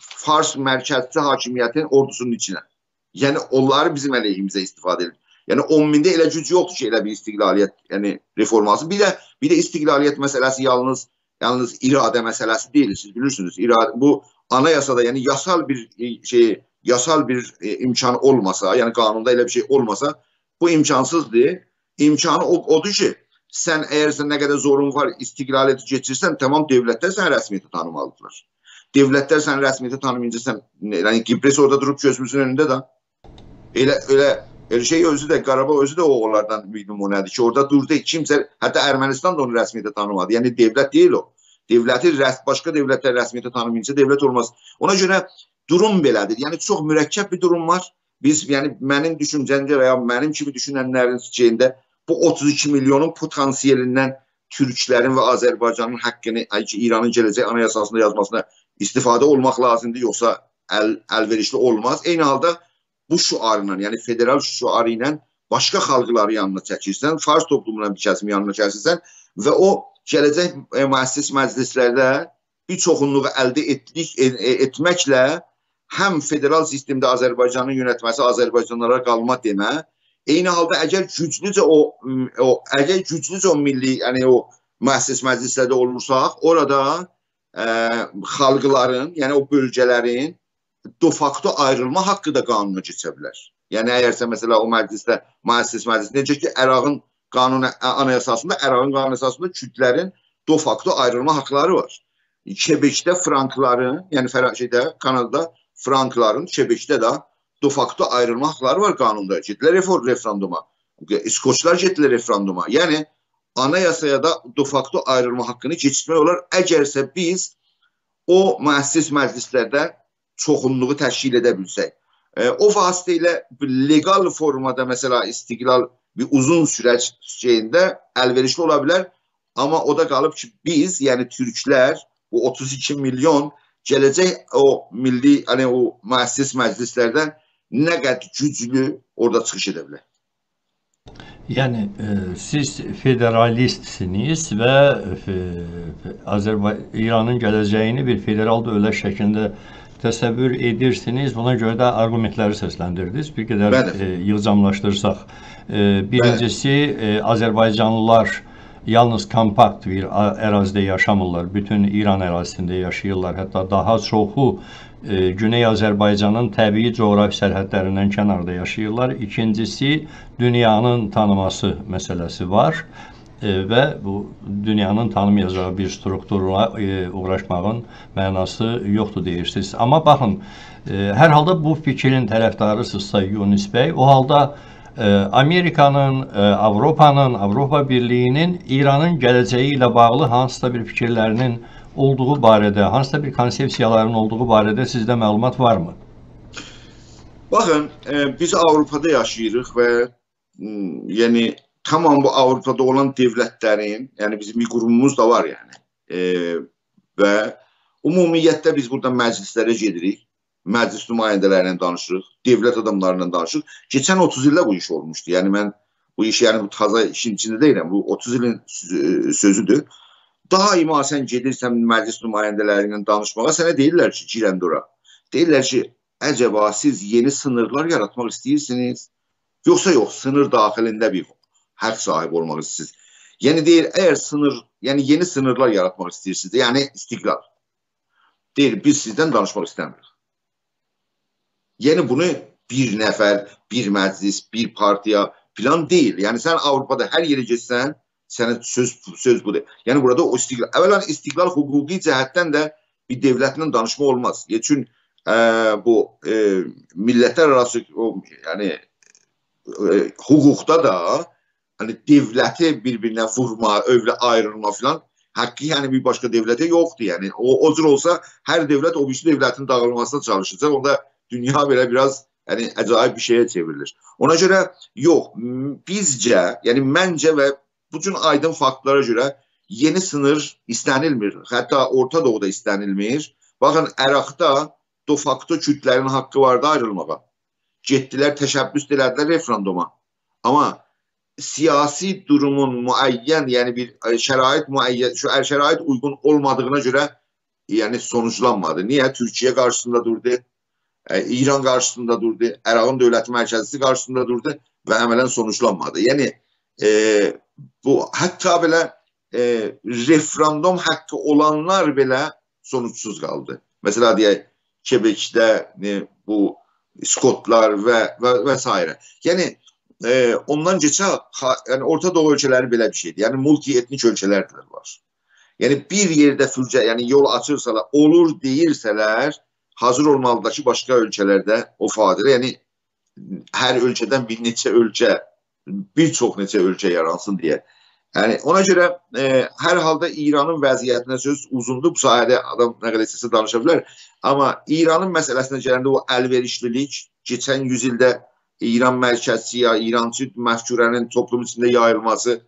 A: Fars mərkəzli hakimiyyətin ordusunun içinə. Yəni onları bizim əleyhimizə istifadə edir. Yəni 10 mində elə güc yoxdur ki, elə bir istiqlaliyyət, yəni reforması. Bir də istiqlaliyyət məsələsi yalnız iradə məsələsi deyil, siz bilirsiniz. Bu anayasada, yəni yasal bir imkan olmasa, yəni qanunda elə bir şey olmasa, bu imkansızdır. İmkanı odur ki, sən əgər sən nə qədər zorun var, istiqlaliyyəti geçirsən, tamam dövlətlər sən rəsmiyyəti tanımalıdırlar. Dövlətlər sən rəsmiyyəti tanımayınca sən, yəni Qibres orada durub gözümüzün önündə də, elə şey özü də, Qarabağ özü də onlardan bir nümunədir ki, orada durdu, kimsə, hətta Ermənistan da onu rəsmiyyətə tanımadı. Yəni devlət deyil o. Devləti başqa dövlətlər rəsmiyyətə tanımayınca devlət olmaz. Ona görə durum belədir. Yəni çox mürəkkəb bir durum var. Biz, yəni mənim düşüncəmdə və ya mənim kimi düşünənlərin şeyində bu 32 milyonun potansiyelindən türklərin və Azərbaycanın haqqını, İranın gələcək anayasasında yazmasına istifadə olmaq lazımdır, yoxsa əlverişli olmaz. Eyni halda bu şüarla, yəni federal şüarı ilə başqa xalqları yanına çəkirsən, Fars toplumundan bir kəsimi yanına çəkirsən və o gələcək müəssis məclislərdə bir çoxunluğu əldə etməklə həm federal sistemdə Azərbaycanın yönətməsi, Azərbaycanlara qalma demə, eyni halda əgər güclücə o milli, yəni o müəssis məclislərdə olursaq, orada xalqların, yəni o bölgələrin de facto ayrılma haqqı da qanuna keçə bilər. Yəni əgərsə məsələ o məclisdə, müəssis məclis, necə ki Ərağın qanun anayasasında, Ərağın qanun anayasasında Kürdlərin de facto ayrılma haqqları var. Quebecdə Frankların, yəni Kanadada Frankların, Quebecdə də de facto ayrılma haqqları var qanunda. Getdilər referenduma. İskoçlar getdilər referenduma. Yəni anayasaya da de facto ayrılma haqqını keçirmək olar. Əgərsə biz o müəssis məclislərdə çoxunluğu təşkil edə bilsək. O vasitə ilə legal formada məsələ istiqlal bir uzun sürəc şeyində əlverişli ola bilər. Amma o da qalıb ki biz, yəni türklər, bu 32 milyon gələcək o milli, hani o müəssis məclislərdən nə qədər güclü orada çıxış edə bilər.
B: Yəni siz federalistsiniz və İranın gələcəyini bir federal dövlət şəklində təsəvvür edirsiniz. Buna görə də argumentləri səsləndirdiniz. Bir qədər yığcamlaşdırsaq. Birincisi, Azərbaycanlılar yalnız kompakt bir ərazidə yaşamırlar. Bütün İran ərazisində yaşayırlar. Hətta daha çoxu Güney Azərbaycanın təbii coğrafi sərhədlərindən kənarda yaşayırlar. İkincisi, dünyanın tanıması məsələsi var və bu dünyanın tanımayacağı bir strukturla uğraşmağın mənası yoxdur deyirsiniz. Amma baxın, hər halda bu fikrin tərəfdarısınızsa Yunus bəy, o halda Amerikanın, Avropanın, Avropa Birliyinin İranın gələcəyi ilə bağlı hansısa bir fikirlərinin olduğu barədə, hansısa bir konsepsiyaların olduğu barədə sizdə məlumat varmı?
A: Baxın, biz Avropada yaşayırıq və yəni tamam bu Avropada olan dövlətlərin, yəni bizim bir qurumumuz da var yəni və ümumiyyətlə biz burada məclislərə gedirik, məclis nümayəndələrlə danışırıq, dövlət adamlarla danışırıq. Keçən 30 ildə bu iş olmuşdu. Yəni mən bu iş, yəni bu taza işin içində deyirəm, bu 30 ilin sözüdür. Daima sən gedirsən məclis nümayəndələri ilə danışmağa, sənə deyirlər ki, girəndə ora. Deyirlər ki, əcəba siz yeni sınırlar yaratmaq istəyirsiniz, yoxsa yox, sınır daxilində bir haqq sahibi olmaq istəyirsiniz. Yəni deyir, əgər sınır, yəni yeni sınırlar yaratmaq istəyirsiniz, yəni istiqlal. Deyir, biz sizdən danışmaq istəmirik. Yəni bunu bir nəfər, bir məclis, bir partiya plan deyil. Yəni sən Avropada hər yerə getsən, sənə söz budur. Yəni burada o istiqlal, əvvələn istiqlal hüquqi cəhətdən də bir dövlətlə danışma olmaz. Çünki bu millətlər arası yəni hüquqda da hani dövləti bir-birinə vurma, ayrılma filan haqqı yəni bir başqa dövlətə yoxdur. Yəni o cür olsa hər dövlət o birisi dövlətin dağılmasına çalışacaq. Onda dünya belə biraz yəni acayip bir şeye çevrilir. Ona görə yox, bizcə, yəni məncə və bütün aydın faktlara görə yeni sınır istənilmir. Hətta Orta Doğuda istənilmir. Baxın, Əraqda de facto Kürtlərin haqqı vardı ayrılmağa. Getdilər, təşəbbüs elədilər referenduma. Amma siyasi durumun müəyyən, yəni bir şərait müəyyən, şu şərait uyğun olmadığına görə yəni sonuçlanmadı. Niyə? Türkiyə qarşısında durdu, İran qarşısında durdu, Əraqın dövləti mərkəzisi qarşısında durdu və əmələn sonuçlanmadı. Yəni bu hətta belə referendum haqqı olanlar belə sonuçsuz qaldı. Mesela deyək, Quebecdə bu Skotlar və s. Yəni ondan geçə yəni Orta Doğu ölkələri belə bir şeydir. Yəni multi-etnik ölkələrdir var. Yəni bir yerdə fürcə, yəni yol açırsalar, olur deyirsələr, hazır olmalıdır ki, başqa ölkələrdə o fadilə, yəni hər ölkədən bir neçə ölkə, bir çox neçə ölkə yaransın deyə. Yəni ona görə hər halda İranın vəziyyətinə söz uzundur. Bu sayədə adam nə qədər istəsə danışa bilər. Amma İranın məsələsinə gələndə o əlverişlilik, keçən 100 ildə İran mərkəzçi ya İrançı məfkurənin toplum içində yayılması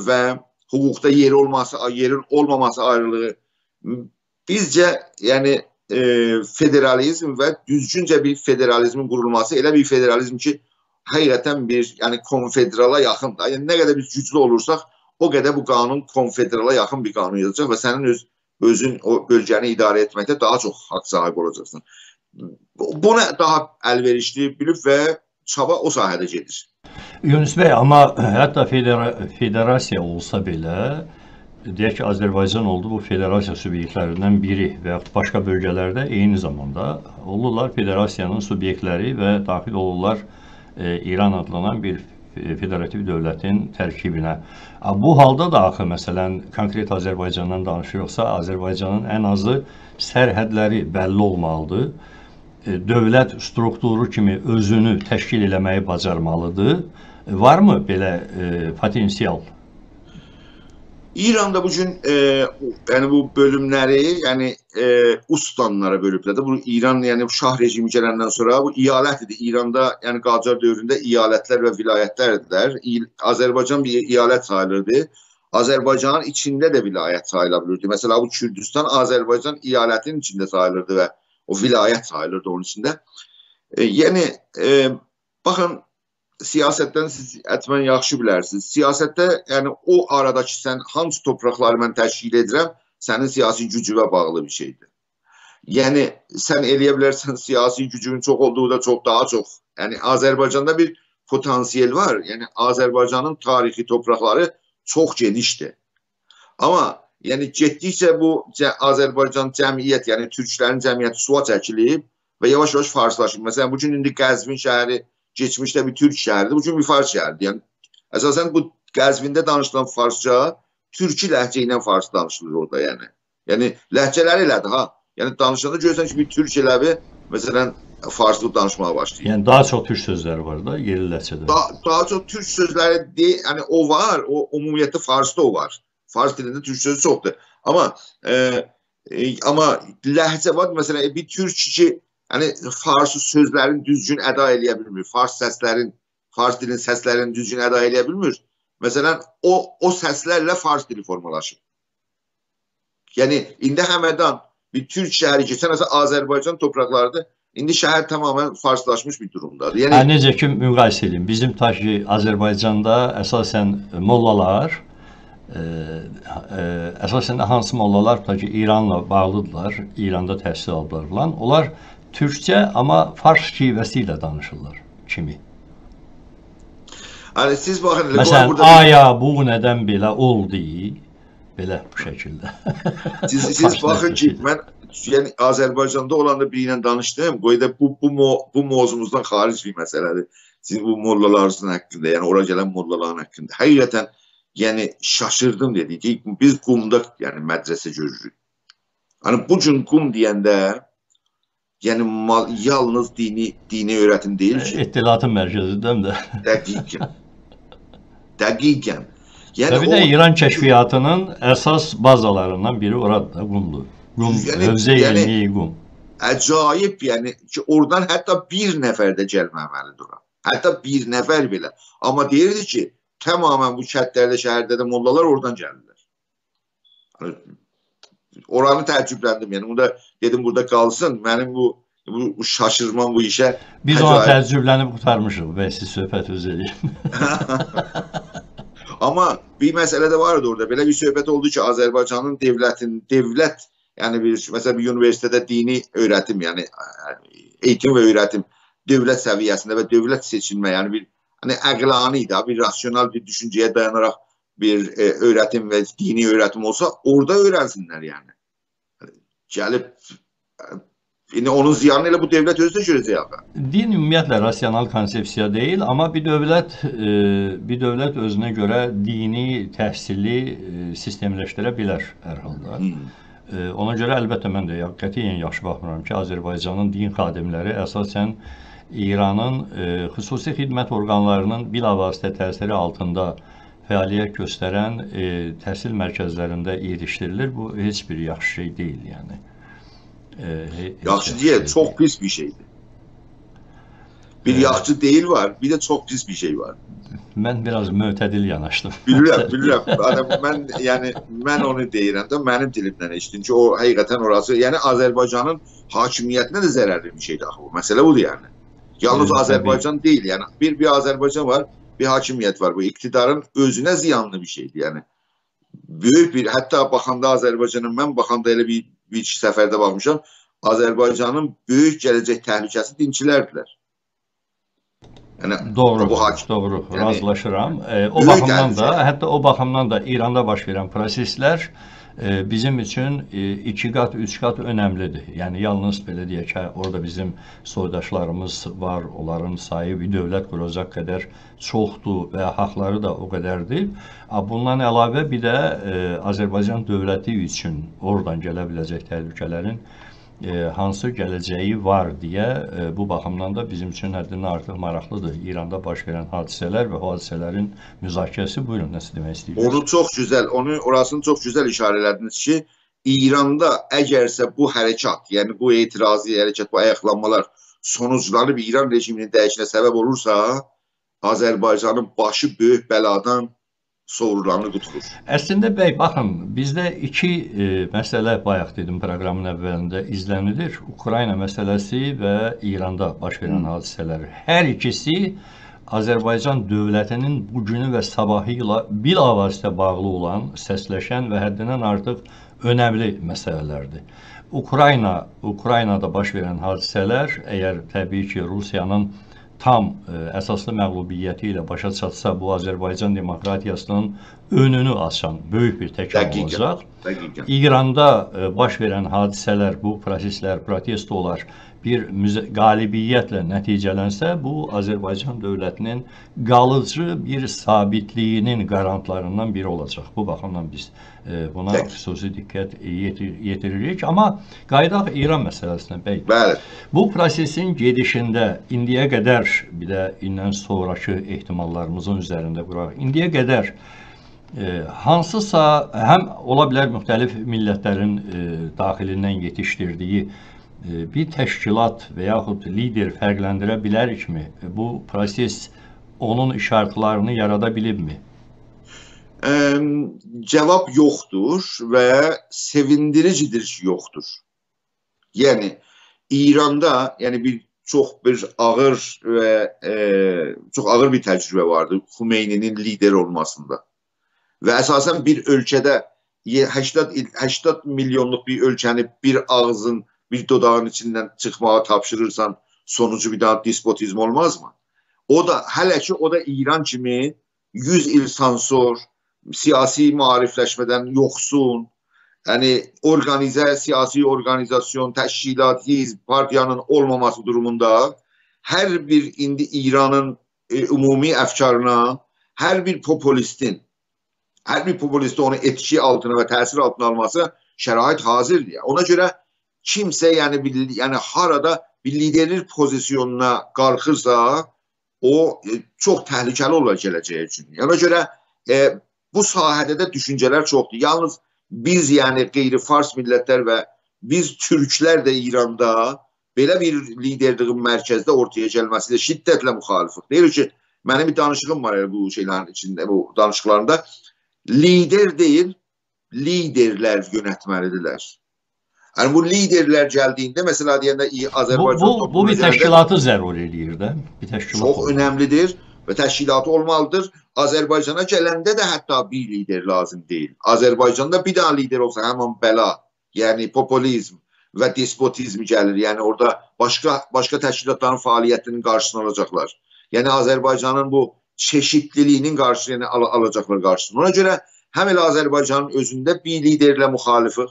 A: və hüquqda yeri olması, yerin olmaması ayrılığı bizcə yəni federalizm və düzgüncə bir federalizmin qurulması, elə bir federalizm ki, həqiqətən bir yəni konfederala yaxındır. Yəni nə qədər biz güclü olursaq, o qədər bu qanun konfederala yaxın bir qanun yazacaq və sənin özün o bölgəni idarə etməkdə daha çox haqq sahibi olacaqsın. Buna daha əlverişli bilib və çaba o sahədə gedir.
B: Yunus bəy, amma hətta federasiya olsa belə, deyək ki, Azərbaycan oldu bu federasiya subyektlərindən biri və başqa bölgələrdə eyni zamanda olurlar federasiyanın subyektləri və daxil olurlar İran adlanan bir federativ dövlətin tərkibinə. Bu halda da axı, məsələn, konkret Azərbaycandan danışırıqsa, Azərbaycanın ən azı sərhədləri bəlli olmalıdır. Dövlət strukturu kimi özünü təşkil eləməyi bacarmalıdır. Varmı belə potensial?
A: İran'da bugün yani bu bölümleri yani ustanlara bölüblər də. Bu İran yani şah rejimi gələndən sonra bu iyalət idi. İran'da yani Qacar dövründə iyalətlər və vilayətlər idilər. Azərbaycan bir iyalət sayılırdı. Azərbaycanın içində də vilayət sayıla bilirdi. Mesela bu Kürdistan Azərbaycan eyalətinin içində sayılırdı və o vilayət sayılırdı onun içində. Yəni baxın, siyasətdən siz ətmən yaxşı bilərsiniz. Siyasətdə yəni o aradakı sən hansı torpaqları mən təşkil edirəm, sənin siyasi gücüvə bağlı bir şeydir. Yəni sən eləyə bilərsən, siyasi gücünün çox olduğu da çox daha çox. Yəni Azərbaycanda bir potansiyel var. Yəni Azərbaycanın tarixi torpaqları çox genişdir. Amma yəni getdikcə bu Azərbaycan cəmiyyət, yəni türklərin cəmiyyəti suya çəkilib və yavaş-yavaş farslaşıb. Məsələn, bugün indi Qəzvin şəhəri geçmişdə bir türk şəhəridir, bugün bir fars şəhəridir. Yəni əsasən bu Qəzvində danışılan farsça türkü ləhcə ilə fars danışılır orada yəni. Yəni ləhcələr elədir ha. Yəni danışanda görürsən ki, bir türk eləbi məsələn farslı danışmağa başlayır.
B: Yəni daha çox türk sözləri var da yerli ləhcədə.
A: Daha çox türk sözləri deyil, yəni o var, o ümumiyyətlə farsda o var. Fars dilində türk sözü çoxdur. Amma ləhcə var, məsələn bir türk ki, yəni farsı sözlərin düzgün əda eləyə bilmir. Fars dilin səslərini düzgün əda eləyə bilmir. Məsələn o səslərlə fars dili formalaşır. Yəni indi həmədan bir türk şəhəri keçən Azərbaycan torpaqlarıdır. İndi şəhər tamamen farslaşmış bir durumdadır.
B: Yəni necə ki müqayisə edin. Bizim ta ki Azərbaycanda əsasən mollalar əsasən də hansı mollalar ta ki İranla bağlıdırlar, İranda təhsil aldılar falan. Onlar türkcə amma fars şivəsi ilə danışırlar kimi.
A: Yəni siz baxın,
B: məsələn, aya bu nədən belə oldu? Belə bu şəkildə.
A: Siz baxın ki, mən yəni Azərbaycanda olanda biri ilə danışdım. Qoyda bu mövzumuzdan xaric bir məsələdir. Sizin bu mollalarınızın haqqında, yəni ora gələn mollaların haqqında. Həqiqətən yəni şaşırdım dedik ki, biz qumda yəni mədrəsə görürük. Hani bu gün qum deyəndə yəni yalnız dini öyrətim deyil ki.
B: İttilatın mərkəzindən də.
A: Dəqiqən.
B: Yəni bir də İran kəşfiyyatının əsas bazalarından biri oradır, qumdur. Qum, Hövzə-i Qum.
A: Əcayib, yəni ki, oradan hətta bir nəfər də gəlməməlidir ora. Hətta bir nəfər belə. Amma deyirdi ki, tamamen bu kətlərdə, şəhərdə də mollalar oradan gəlirlər. Oranı təəccübləndim, yəni. Bunu da dedim, burada qalsın. Mənim bu şaşırmam bu işə.
B: Biz ona təəccüblənib qutarmışıq və siz söhbət öz edin.
A: Amma bir məsələ də vardı orada. Belə bir söhbət oldu ki, Azərbaycanın devlət, yəni məsələn bir universitetdə dini öyrətim, yəni eğitim və öyrətim dövlət səviyyəsində və dövlət seçilmə, yəni bir əqlani da, bir rasyonal bir düşüncəyə dayanaraq bir öyrətim və dini öyrətim olsa, orada öyrənsinlər yəni. Gəlib, onun ziyanı ilə bu dövlət özü də görəcək.
B: Din ümumiyyətlə rasional konsepsiya deyil, amma bir dövlət özünə görə dini təhsili sistemləşdirə bilər hər halda. Ona görə əlbəttə mən də qətiyyən yaxşı baxmıram ki, Azərbaycanın din xadimləri əsasən İranın xüsusi xidmət orqanlarının bilavasitə təsiri altında fəaliyyət göstərən təhsil mərkəzlərində yetişdirilir. Bu heç bir yaxşı şey deyil yəni.
A: Yaxşı deyil, çox pis bir şeydir. Bir yaxşı deyil var, bir də çox pis bir şey var.
B: Mən biraz mötədil yanaşdım.
A: Bilirəm. Mən onu deyirəm də, mənim dilimdən eşitdim ki, o həqiqətən orası, yəni Azərbaycanın hakimiyyətinə də zərərli bir şeydir axı bu. Məsələ budur yəni. Yalnız Azərbaycan deyil, yəni bir Azərbaycan var, bir hakimiyyət var. Bu iktidarın özünə ziyanlı bir şeydir, yəni. Böyük bir, hətta baxanda Azərbaycanın, mən baxanda elə bir iki səfərdə baxmışam, Azərbaycanın böyük gələcək təhlükəsi dinçilərdilər.
B: Doğru, razılaşıram. O baxımdan da, hətta o baxımdan da İranda baş verən proseslər bizim üçün 2 qat, 3 qat önəmlidir. Yəni, yalnız belə deyək ki, orada bizim soydaşlarımız var, onların sayı bir dövlət quracaq qədər çoxdur və haqları da o qədərdir. Bundan əlavə bir də Azərbaycan dövləti üçün oradan gələ biləcək təhlükələrin hansı gələcəyi var deyə bu baxımdan da bizim üçün həddindən artıq maraqlıdır. İranda baş verən hadisələr və hadisələrin müzakirəsi. Buyurun, nəsə demək istəyirsiniz?
A: Onu çox gözəl, orasını çox gözəl işarə elədiniz ki, İranda əgərsə bu hərəkat, yəni bu etirazı hərəkat, bu ayaqlanmalar sonuclanıb İran rejiminin dəyişinə səbəb olursa, Azərbaycanın başı böyük bəladan sorularını quturur.
B: Əslində bəy, baxın, bizdə iki məsələ bayaq dedim proqramın əvvəlində izlənilir. Ukrayna məsələsi və İranda baş verən hadisələr. Hər ikisi Azərbaycan dövlətinin bugünü və sabahı ilə bilavasitə bağlı olan, səsləşən və həddindən artıq önəmli məsələlərdir. Ukraynada baş verən hadisələr, əgər təbii ki, Rusiyanın tam əsaslı məğlubiyyəti ilə başa çatsa, bu Azərbaycan demokratiyasının önünü açan böyük bir təkrar olacaq. İranda baş verən hadisələr, bu proseslər, protestolar bir qalibiyyətlə nəticələnsə, bu Azərbaycan dövlətinin qalıcı bir sabitliyinin qarantlarından biri olacaq. Bu baxımdan biz buna xüsusi diqqət yetiririk. Amma qayıdaq İran məsələsinə bəy.
A: Bəli.
B: Bu prosesin gedişində indiyə qədər, bir də indən sonraki ehtimallarımızın üzərində quraq, indiyə qədər hansısa, həm ola bilər müxtəlif millətlərin daxilindən yetişdirdiyi bir təşkilat və yaxud lider fərqləndirə bilərikmi? Bu proses onun işaretlərini yarada bilibmi?
A: Cavab yoxdur və sevindiricidir ki, yoxdur. Yəni, İranda çox ağır bir təcrübə vardı Xumeyninin lider olmasında. Və əsasən bir ölkədə 80 milyonluq bir ölkəni bir ağzın, bir dodağın içindən çıxmağa tapşırırsan, sonucu bir daha despotizm olmazmı? O da, hələ ki, o da İran kimi 100 il sansor, siyasi maarifləşmədən yoxsun, siyasi organizasyon, təşkilat, hizb, partiyanın olmaması durumunda hər bir indi İranın ümumi əfkarına, hər bir populistin onu etki altına və təsir altına alması şərait hazırdır. Ona görə kimsə harada bir liderlik pozisyonuna qalxırsa, o çox təhlükəli olar gələcəyi üçün. Ona görə bu sahədə də düşüncələr çoxdur. Yalnız biz, qeyri-fars millətlər və biz türklər də İranda belə bir liderliğin mərkəzdə ortaya gəlməsində şiddətlə müxalifik. Deyir ki, mənim bir danışığım var bu şeylərin içində, bu danışıqlarında. Lider deyil, liderlər yönətməlidirlər. Bu liderlər gəldiyində, məsələ deyəndə Azərbaycan...
B: Bu bir təşkilatı zərur edir də.
A: Çox önəmlidir və təşkilatı olmalıdır. Azərbaycana gələndə də hətta bir lider lazım deyil. Azərbaycanda bir daha lider olsa həman bəla, yəni populizm və despotizm gəlir. Yəni orada başqa təşkilatların fəaliyyətinin qarşısını alacaqlar. Yəni Azərbaycanın bu çeşitliliğinin qarşısını alacaqlar qarşısını. Ona görə həm elə Azərbaycanın özündə bir liderlə müxalifik,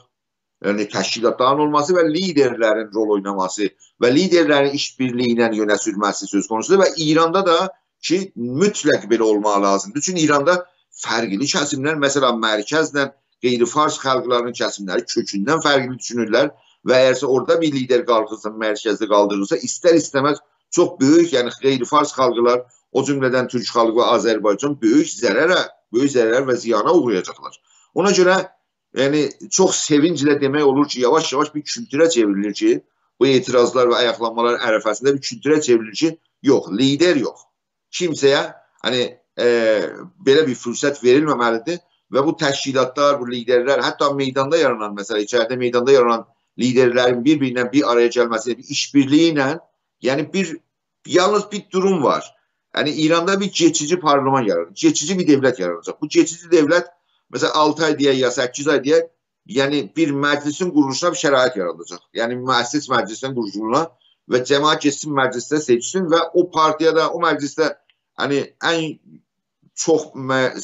A: yəni təşkilatların olması və liderlərin rol oynaması və liderlərin işbirliyi ilə yönə sürməsi söz konusudur və İranda da ki, mütləq belə olmağı lazımdır. Çünki İranda fərqli kəsimlər, məsələn, mərkəzlə qeyri-fars xalqlarının kəsimləri kökündən fərqli düşünürlər və əgərsə orada bir lider qalxırsa, mərkəzdə qaldırılırsa, istər-istəməz çox böyük, yəni qeyri-fars xalqlar, o cümlədən Türk xalqı və Azərbaycan böyük zərər və ziyana uğrayacaqlar. Ona görə çox sevinclə demək olur ki, yavaş-yavaş bir kültürə çevrilir ki, bu etirazlar və ayaqlanmalar ərəfəsində bir kültürə çevrilir ki, yox, lider yox. Kimsəyə belə bir fürsət verilməməlidir və bu təşkilatlar, bu liderlər, hətta meydanda yaranan, məsələn, içəridə meydanda yaranan liderlərin bir-birindən bir araya gəlməsi, bir işbirliyi ilə, yəni yalnız bir durum var. Yəni İranda bir geçici parlament yaranacaq, geçici bir devlet yaranacaq. Bu geçici devlet, mesela 6 ay deyək ya 8 ay deyək, yəni bir məclisin quruluşuna bir şərait yaradacaq. Yəni müəssis məclisin quruluşuna və cəmaət geçsin məclisdə seçsin və o partiyada, o məclisdə ən çox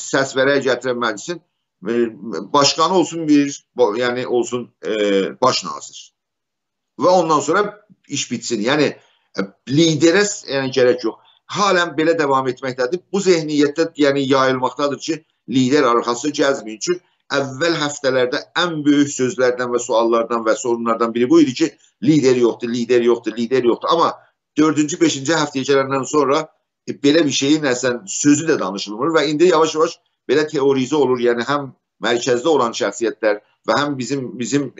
A: səs verək gətirən məclisin başkanı olsun olsun baş nazir. Və ondan sonra iş bitsin. Yəni liderə gərək yox. Halen belə devam etməkdədir. Bu zehniyyətdə yayılmaqdadır ki, lider arxası gəzməyin. Çünki əvvəl həftələrdə ən böyük sözlərdən və suallardan və sorunlardan biri bu idi ki, lider yoxdur, lider yoxdur, lider yoxdur. Amma 4-cü, 5-ci həftəyə gələndən sonra belə bir şeyin sözü də danışılmır və indi yavaş-yavaş belə teorizə olur. Yəni həm mərkəzdə olan şəxsiyyətlər və həm bizim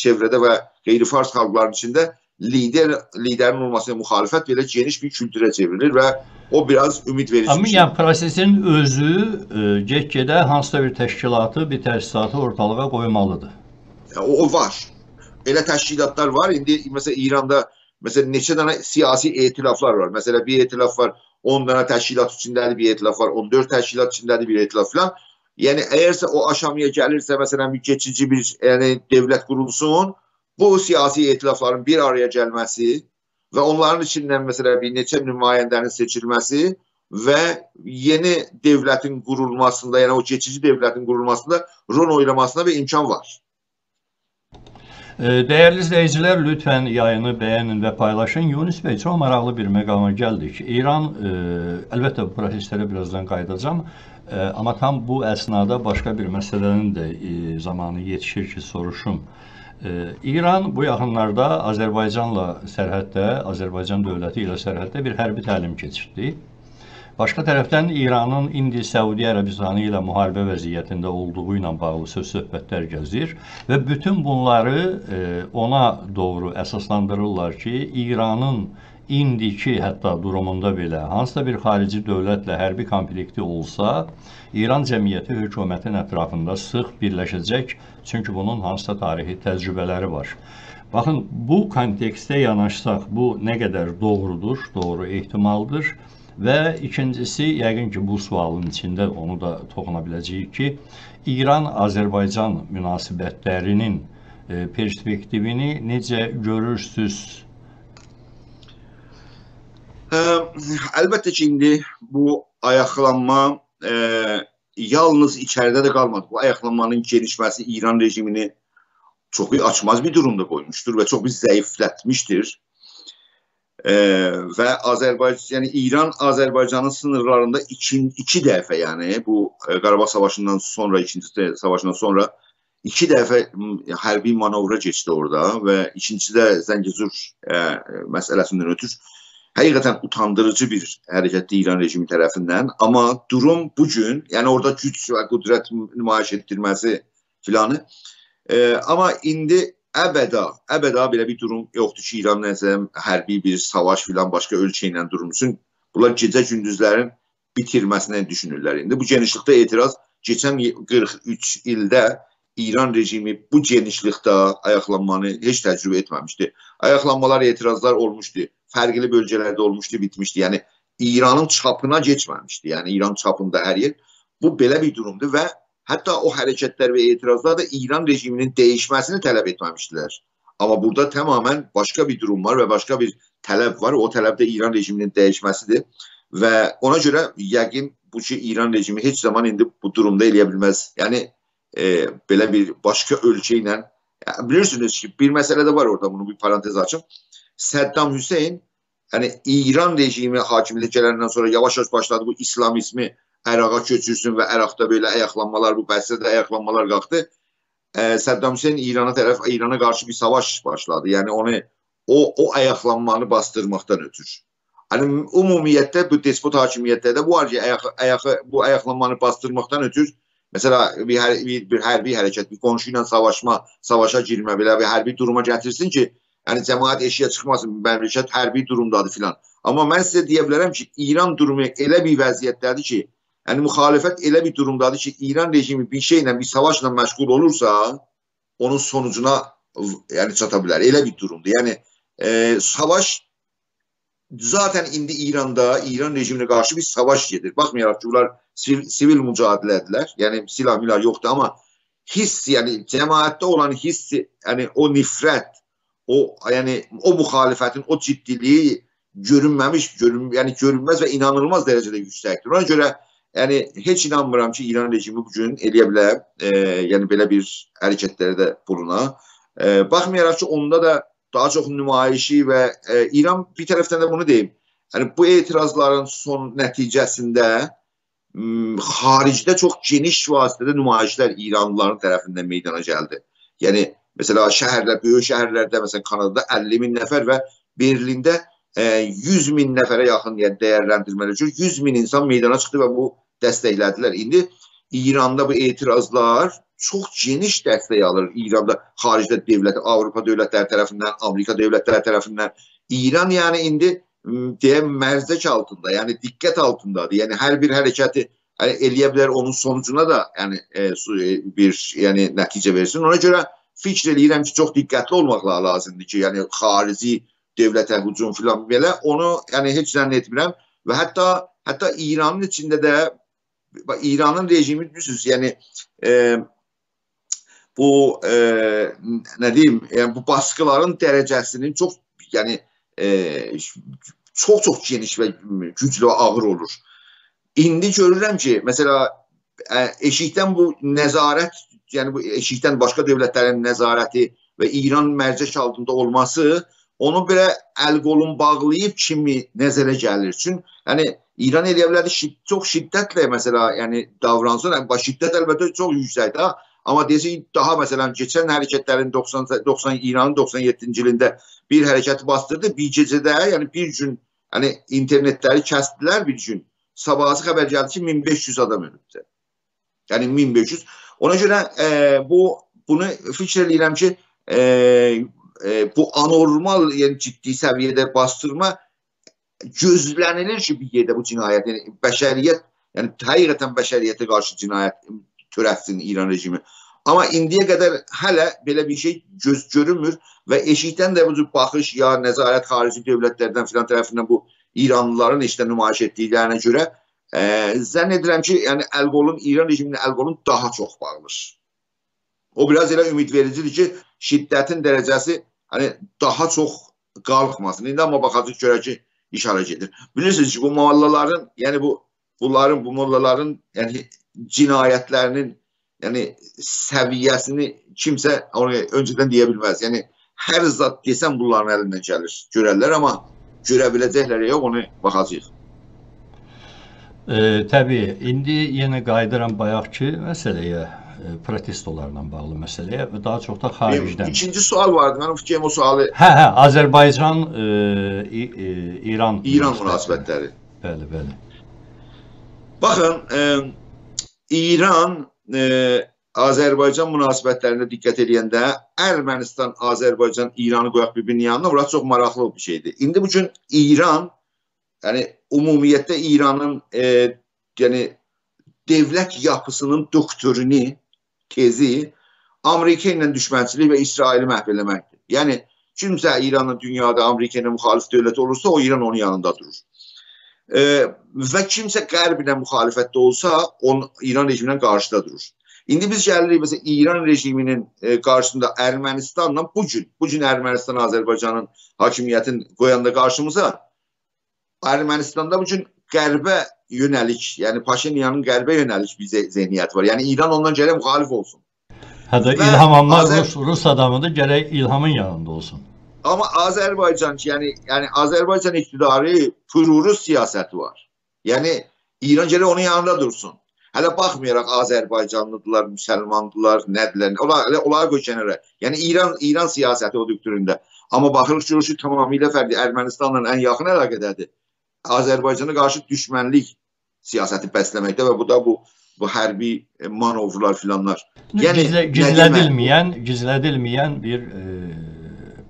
A: çevrədə və qeyri-fars xalqların içində liderin olmasına müxalifət belə geniş bir kültürə çevrilir və O biraz ümid verici
B: Amma
A: bir şey.
B: yəni prosesin özü get-gedə hansısa bir təşkilatı, bir təsisatı ortalığa qoymalıdır.
A: O var. Elə təşkilatlar var. İndi mesela İran'da mesela neçə dənə siyasi etilaflar var. Mesela bir etilaf var, 10 dənə təşkilat içindədir, bir etilaf var, 14 təşkilat içindədir, bir etilaf falan. Yani eğerse o aşamaya gelirse mesela bir geçici bir yani devlet kurulsun, bu siyasi etilafların bir araya gelmesi ve onların içinden mesela bir neçə nümayəndənin seçilmesi ve yeni devletin kurulmasında, yani o geçici devletin kurulmasında rol oynamasına bir imkan var.
B: Dəyərli izləyicilər, lütfən yayını bəyənin və paylaşın. Yunus bəy, çox maraqlı bir məqama gəldik. İran, əlbəttə bu proseslərə birazdan qayıdacağım, amma tam bu əsnada başqa bir məsələnin də zamanı yetişir ki, soruşum. İran bu yaxınlarda Azərbaycanla sərhəddə, Azərbaycan dövləti ilə sərhəddə bir hərbi təlim keçirdi. Başqa tərəfdən İranın indi Səudi Ərəbistanı ilə müharibə vəziyyətində olduğu ilə bağlı söz-söhbətlər gəzir və bütün bunları ona doğru əsaslandırırlar ki, İranın indiki hətta durumunda belə hansısa bir xarici dövlətlə hərbi konflikti olsa, İran cəmiyyəti hökumətin ətrafında sıx birləşəcək, çünki bunun hansısa tarixi təcrübələri var. Baxın, bu kontekstə yanaşsaq, bu nə qədər doğrudur, doğru ehtimaldır. Və ikincisi, yəqin ki, bu sualın içində onu da toxuna biləcəyik ki, İran-Azərbaycan münasibətlərinin perspektivini necə görürsünüz?
A: Əlbəttə ki, indi bu ayaqlanma yalnız içəridə də qalmadı. Bu ayaqlanmanın gelişməsi İran rejimini çox açmaz bir durumda qoymuşdur və çox bir zəiflətmişdir. Ve Azerbaycan, yani İran Azerbaycan'ın sınırlarında iki defa, yani bu Qarabağ Savaşı'ndan sonra, ikinci savaşından sonra iki defa hərbi manovra geçti orada ve ikincisi de Zəngəzur meselesinden ötürü həqiqətən utandırıcı bir hərəkətdir İran rejimi tərəfindən. Amma durum bugün, yani orada güc ve qüdrət nümayiş etdirməsi filanı, amma indi əbəda belə bir durum yoxdur ki, İran nəzə hərbi bir savaş filan başqa ölkə ilə durumsun. Bunlar gecə gündüzlərin bitirməsinə düşünürlər. İndi bu genişlikdə etiraz geçən 43 ildə İran rejimi bu genişlikdə ayaqlanmanı heç təcrübə etməmişdi. Ayaqlanmalar, etirazlar olmuşdu. Fərqli bölgələrdə olmuşdu, bitmişdi. Yəni İranın çapına geçməmişdi. Yəni İran çapında hər yer. Bu belə bir durumdur və hatta o hareketler ve itirazlar da İran rejiminin değişmesini talep etmemiştiler. Ama burada tamamen başka bir durum var ve başka bir talep var. O talep de İran rejiminin değişmesidir. Ve ona göre yəqin bu ki İran rejimi heç zaman indi bu durumda eləyə bilməz. Yani belə bir başka ölçeyle, bilirsiniz ki bir mesele de var orada, bunu bir parantez açım. Saddam Hüseyin, yani İran rejimi hakimiyetə gələndən sonra yavaş yavaş başladı bu İslamizmi Əraqa köçürsün və Əraqda belə ayaqlanmalar, bu Bəsrədə ayaqlanmalar qalxdı. Saddam Hüseyin İrana qarşı bir savaş başladı. Yəni o ayaqlanmanı bastırmaqdan ötür. Yəni ümumiyyətlə bu despot hakimiyyətlərdə bu var ki, bu ayaqlanmanı bastırmaqdan ötür. Mesela bir hərbi hərəkət, bir qonşu ilə savaşa girmə, belə bir hərbi duruma gətirsin ki, yəni cəmaət eşiyə çıxmasın, məmləkət hərbi durumdadır filan. Amma mən sizə deyə bilərəm ki, İran durumu elə bir vəziyyətdədir ki, yani muhalefet elə bir durumdadır ki, İran rejimi bir şeyle, bir savaşla məşğul olursa, onun sonucuna yani çatabilir. Elə bir durumdur. Yani savaş zaten indi İran'da, İran rejimine karşı bir savaş gedir. Bakmayaraq ki, bunlar sivil mücadilədirlər. Yani silah milah yoktu ama hiss, yani cemaatdə olan hiss, yani o nifrət, yani o muhalefetin o ciddiliği görünməz ve inanılmaz derecede yüksəkdir. Ona göre yani heç inanmıram ki İran rejimi bugün eləyə bilər, yəni belə bir hərəkətlərdə buluna. Baxmayaraq ki onda da daha çox nümayişi ve İran bir tərəfdən də bunu deyim. Yani bu etirazların son nəticəsində xaricdə çox geniş vasitədə nümayişlər İranlıların tərəfindən meydana gəldi. Yəni mesela böyük şəhərlərdə, mesela Kanadada 50.000 nəfər və Berlində 100.000 nəfərə yaxın, yəni dəyərləndirməli üçün 100.000 insan meydana çıxdı və bu dəstəklədilər. İndi İranda bu etirazlar çox geniş dəstək alır. İranda xaricdə devlət, Avropa dövlətləri tərəfindən, Amerika dövlətləri tərəfindən. İran yəni indi deyək, mərzək altında, yəni diqqət altındadır. Yəni hər bir hərəkəti eləyə bilər, onun sonucuna da bir nəticə versin. Ona görə fikr eləyirəm ki, çox diqqətli olmaq lazımdır ki, yəni xarici dövlətə hücum filan belə, onu heç zənn etmirəm və hətta İranın içində də İranın rejimi bilirsiniz, yəni bu nə deyim, bu baskıların dərəcəsinin çox geniş və güclü və ağır olur. İndi görürəm ki, məsələ eşikdən bu nəzarət, yəni bu eşikdən başqa dövlətlərin nəzarəti və İran mərcək altında olması onu belə əl-qolun bağlayıb kimi nəzərə gəlir. Çünki İran eləyə bilər çox şiddətlə məsələ davransın. Şiddət əlbəttə çox yüksəkdir, amma desək daha məsələn keçən hərəkətlərin İranın 97-ci ilində bir hərəkəti bastırdı. Bir gecədə, yəni bir gün internetləri kəsdilər bir gün. Sabahı xəbər gəldi ki, 1500 adam ölübdür. Yəni 1500. Ona görə bunu fikr eləyirəm ki, bu anormal, yəni ciddi səviyyədə bastırma gözlənilir ki, bir yerdə bu cinayət, yəni bəşəriyyət, yəni həqiqətən bəşəriyyətə qarşı cinayət törətsin İran rejimi. Amma indiyə qədər hələ belə bir şey göz görünmür və eşikdən də bu cür baxış ya nəzarət xarici dövlətlərdən filan tərəfindən bu İranlıların nümayiş etdiklərinə görə zənn edirəm ki, yəni İran rejiminin əl-qolun daha çox bağlıdır. O biraz elə ümidvericidir ki, şiddətin dərəcəsi daha çox qalxmasın. İndi amma baxacaq görək ki, işarə gedir. Bilirsiniz ki, bu mollaların, yəni bu mollaların cinayətlərinin səviyyəsini kimsə öncədən deyə bilməz. Yəni hər zat desəm bunların əlindən gəlir, görərlər, amma görə biləcəklər yox, onu baxacaq.
B: Təbii, indi yenə qayıdıram bayaqki məsələyə, protestolarla bağlı məsələyə və daha çox da xaricdən.
A: İkinci sual vardı, mənim fikrim o sualı.
B: Azərbaycan-İran
A: münasibətləri.
B: Bəli, bəli.
A: Baxın, İran-Azərbaycan münasibətlərində diqqət edəndə Ermənistan, Azərbaycan, İranı qoyaq bir-birinin yanına, burası çox maraqlı bir şeydir. İndi bu gün İran, yəni ümumiyyətlə İranın dövlət yapısının doktrini, tezi Amerika ilə düşmənçilik və İsraili məhv eləməkdir. Yəni kimsə İranın dünyada Amerika ilə müxalif dövlət olursa, o İran onun yanında durur. Və kimsə Qərb ilə müxalifətdə olsa, İran rejimindən qarşıda durur. İndi biz gəlirik məsələn İran rejiminin qarşısında Ermənistanla bu gün Ermənistan Azərbaycanın hakimiyyətini qoyanda qarşımıza, Ermənistanda bu gün Qərbə yönəlik, yəni Paşinyanın Qərbə yönəlik bir zehniyyət var. Yəni İran ondan gərək müxalif olsun.
B: Hətta İlham Aliyev Rus adamıdır, gərək İlhamın yanında olsun.
A: Amma Azərbaycan, yəni Azərbaycan iktidarı pürurus siyasəti var. Yəni İran gərək onun yanında dursun. Hələ baxmayaraq Azərbaycanlıdılar, müsəlmandılar, nədirlər, onlara qoy kənara. Yəni İran siyasəti o doktrində. Amma baxırıq görür ki, tamamilə fərqli Ermənistanla ən yaxın əlaqədədir. Azərbaycana qarşı düşmənlik siyasəti bəsləməkdə və bu da bu hərbi manovrular filanlar.
B: Gizlədilməyən bir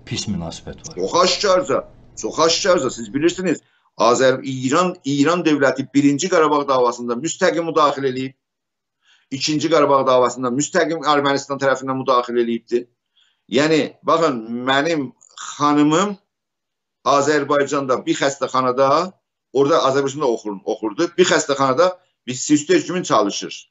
B: pis münasibət var.
A: Çox aşkarca, siz bilirsiniz. İran dövləti 1-ci Qarabağ davasında müstəqim müdaxilə eləyib. 2-ci Qarabağ davasında müstəqim Ermənistan tərəfindən müdaxilə eləyibdir. Yəni, baxın, mənim xanımım Azərbaycanda bir xəstəxanada, orada Azərbaycanda oxurdu, bir xəstəxanada bir sistem kimi çalışır.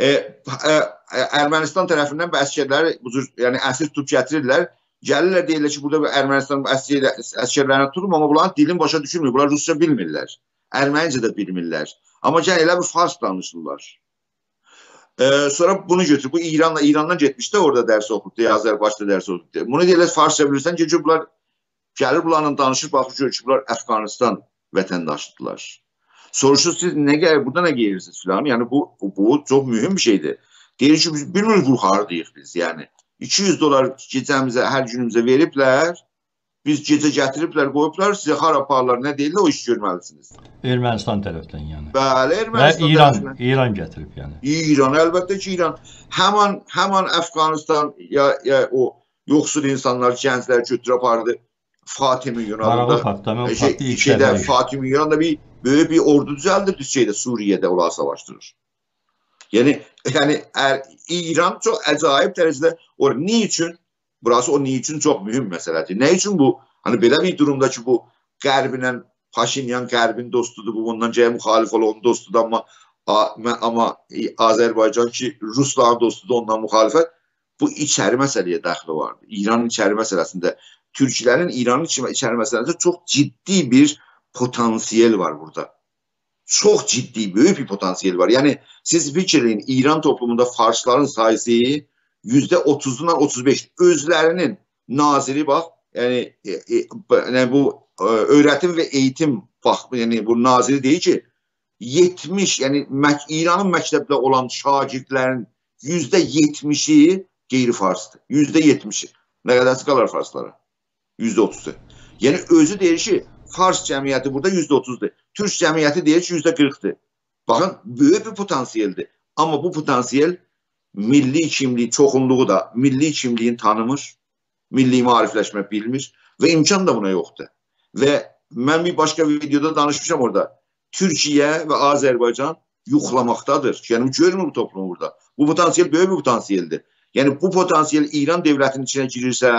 A: Ermənistan tərəfindən bu əsgərləri, yəni əsir tutub gətirirlər, gəlirlər deyirlər ki, burada Ermənistan əsgərlərini tuturum, amma bunların dilini başa düşürmür, bunlar Rusça bilmirlər, Ermənicə də bilmirlər. Amma gəl elə bir fars danışırlar. Sonra bunu götürüb, bu İrandan getmişdi, orada dərs oxuddu, Azərbaycanda dərs oxuddu. Bunu deyirlər, farsça bilirsən, gecə bunlar gəlir bunlarla danışır, baxır, görür ki, bunlar Əfqanistan vətəndaşıdırlar. Soruşur, siz burada nə geyirsiniz filan? Yəni, bu çox mühüm bir şeydir. Deyir ki, biz bilmirik bu hardayıq biz, yəni. $200 gecəmizə, hər günümüzə veriblər, biz gecə gətiriblər, qoyublar, sizə xaraparlar nə deyirlər, o iş görməlisiniz.
B: Ermənistan tərəfdən, yəni.
A: Bəli, Ermənistan tərəfdən.
B: Və İran gətirib, yəni.
A: İran, əlbəttə ki, İran. Həman Əfqanistan, ya o yoxsul insanlar, gənclər götürüb apardı. Fatimi
B: Maraqlı
A: Yunan'da
B: faktdır. Mən o faktı ilk dəfə eşitdim.
A: Fatimi Yunan'da böyük bir ordu düzəldir Suriye'de onlar savaştırır. Yani İran çok acayip derecede niçin? Burası o niçin çok mühim meseledir. Ne için bu? Hani belə bir durumda ki bu Qərbinlə Paşinyan Qərbin dostudur, bu ondan cəyə müxalif olan dostudur ama Azerbaycan ki Rusların dostudur ondan müxalifət. Bu içəri məsələyə daxili vardır. İranın içəri məsələsində Türklərin İranın içəri məsələsində çok ciddi bir potansiyel var burada. Çok ciddi, büyük bir potansiyel var. Yani siz fikirleyin, İran toplumunda Farsların sayısı %30'dan 35. Özlerinin naziri bak, yani bu öğretim ve eğitim bak, yani bu naziri değil ki 70, yani İran'ın məktəbdə olan şagirdlerin %70'i qeyri-farsdır. %70'i. Ne kadarsı kalır Farslara? %30'u. Yani özü deyir ki Fars cəmiyyəti burada %30'dur. Türk cəmiyyəti deyir ki %40'dır. Bakın büyük bir potansiyeldir. Ama bu potansiyel milli kimliği, çoxunluğu da milli kimliğin tanımır, milli maarifləşmə bilmir ve imkan da buna yoktur. Ve ben bir başka videoda danışmışam orada. Türkiye ve Azerbaycan yuxlamaqdadır. Yani görmür bu toplumu burada. Bu potansiyel büyük bir potansiyeldir. Yani bu potansiyel İran devletinin içine girirse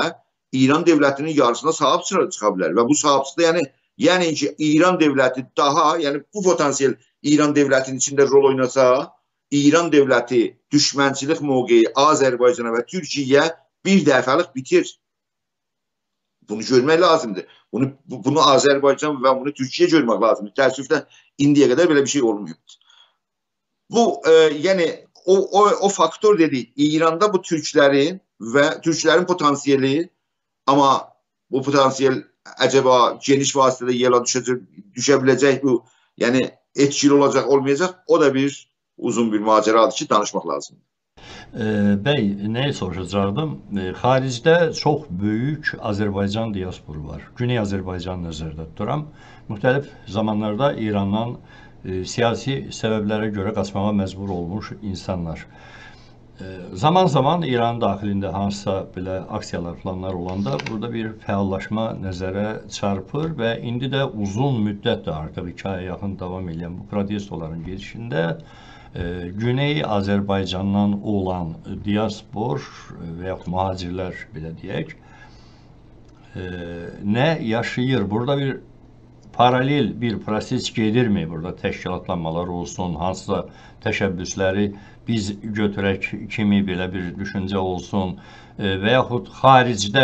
A: İran devletinin yarısına sahip çıkabilir. Ve bu sahipsi de yani ki İran devleti daha, yani bu potansiyel İran devletinin içinde rol oynasa, İran devleti düşmançılık mövqeyi Azerbaycan'a ve Türkiye'ye bir dəfəlik bitir. Bunu görmək lazımdır. Bunu Azerbaycan ve bunu Türkiye görmək lazımdır. Təəssüflə indiyə qədər belə bir şey olmuyor. Bu yani o faktör dedi. İran'da bu Türklerin potansiyeli, ama bu potansiyel acaba geniş vasıtada yola düşebilecek bu, yani etkili olacak olmayacak, o da bir uzun bir maceradır ki danışmaq lazım.
B: Bəy, nəyi soruşacaqdım? Xaricdə çox böyük Azərbaycan diasporu var. Güney Azərbaycan nəzərdə tuturam. Müxtəlif zamanlarda İrandan siyasi səbəblərə görə qaçmağa məcbur olmuş insanlar. Zaman zaman İranın daxilində hansısa belə aksiyalar, planlar olanda burada bir fəallaşma nəzərə çarpır və indi də uzun müddətdir, artıq 2 aya yaxın davam edən bu protestoların gedişində Güney Azərbaycandan olan diaspor və yaxud mühacirlər belə deyək, nə yaşayır? Burada bir paralel bir proses gedirmi? Burada təşkilatlanmalar olsun, hansısa təşəbbüsləri biz götürək kimi belə bir düşüncə olsun və yaxud xaricdə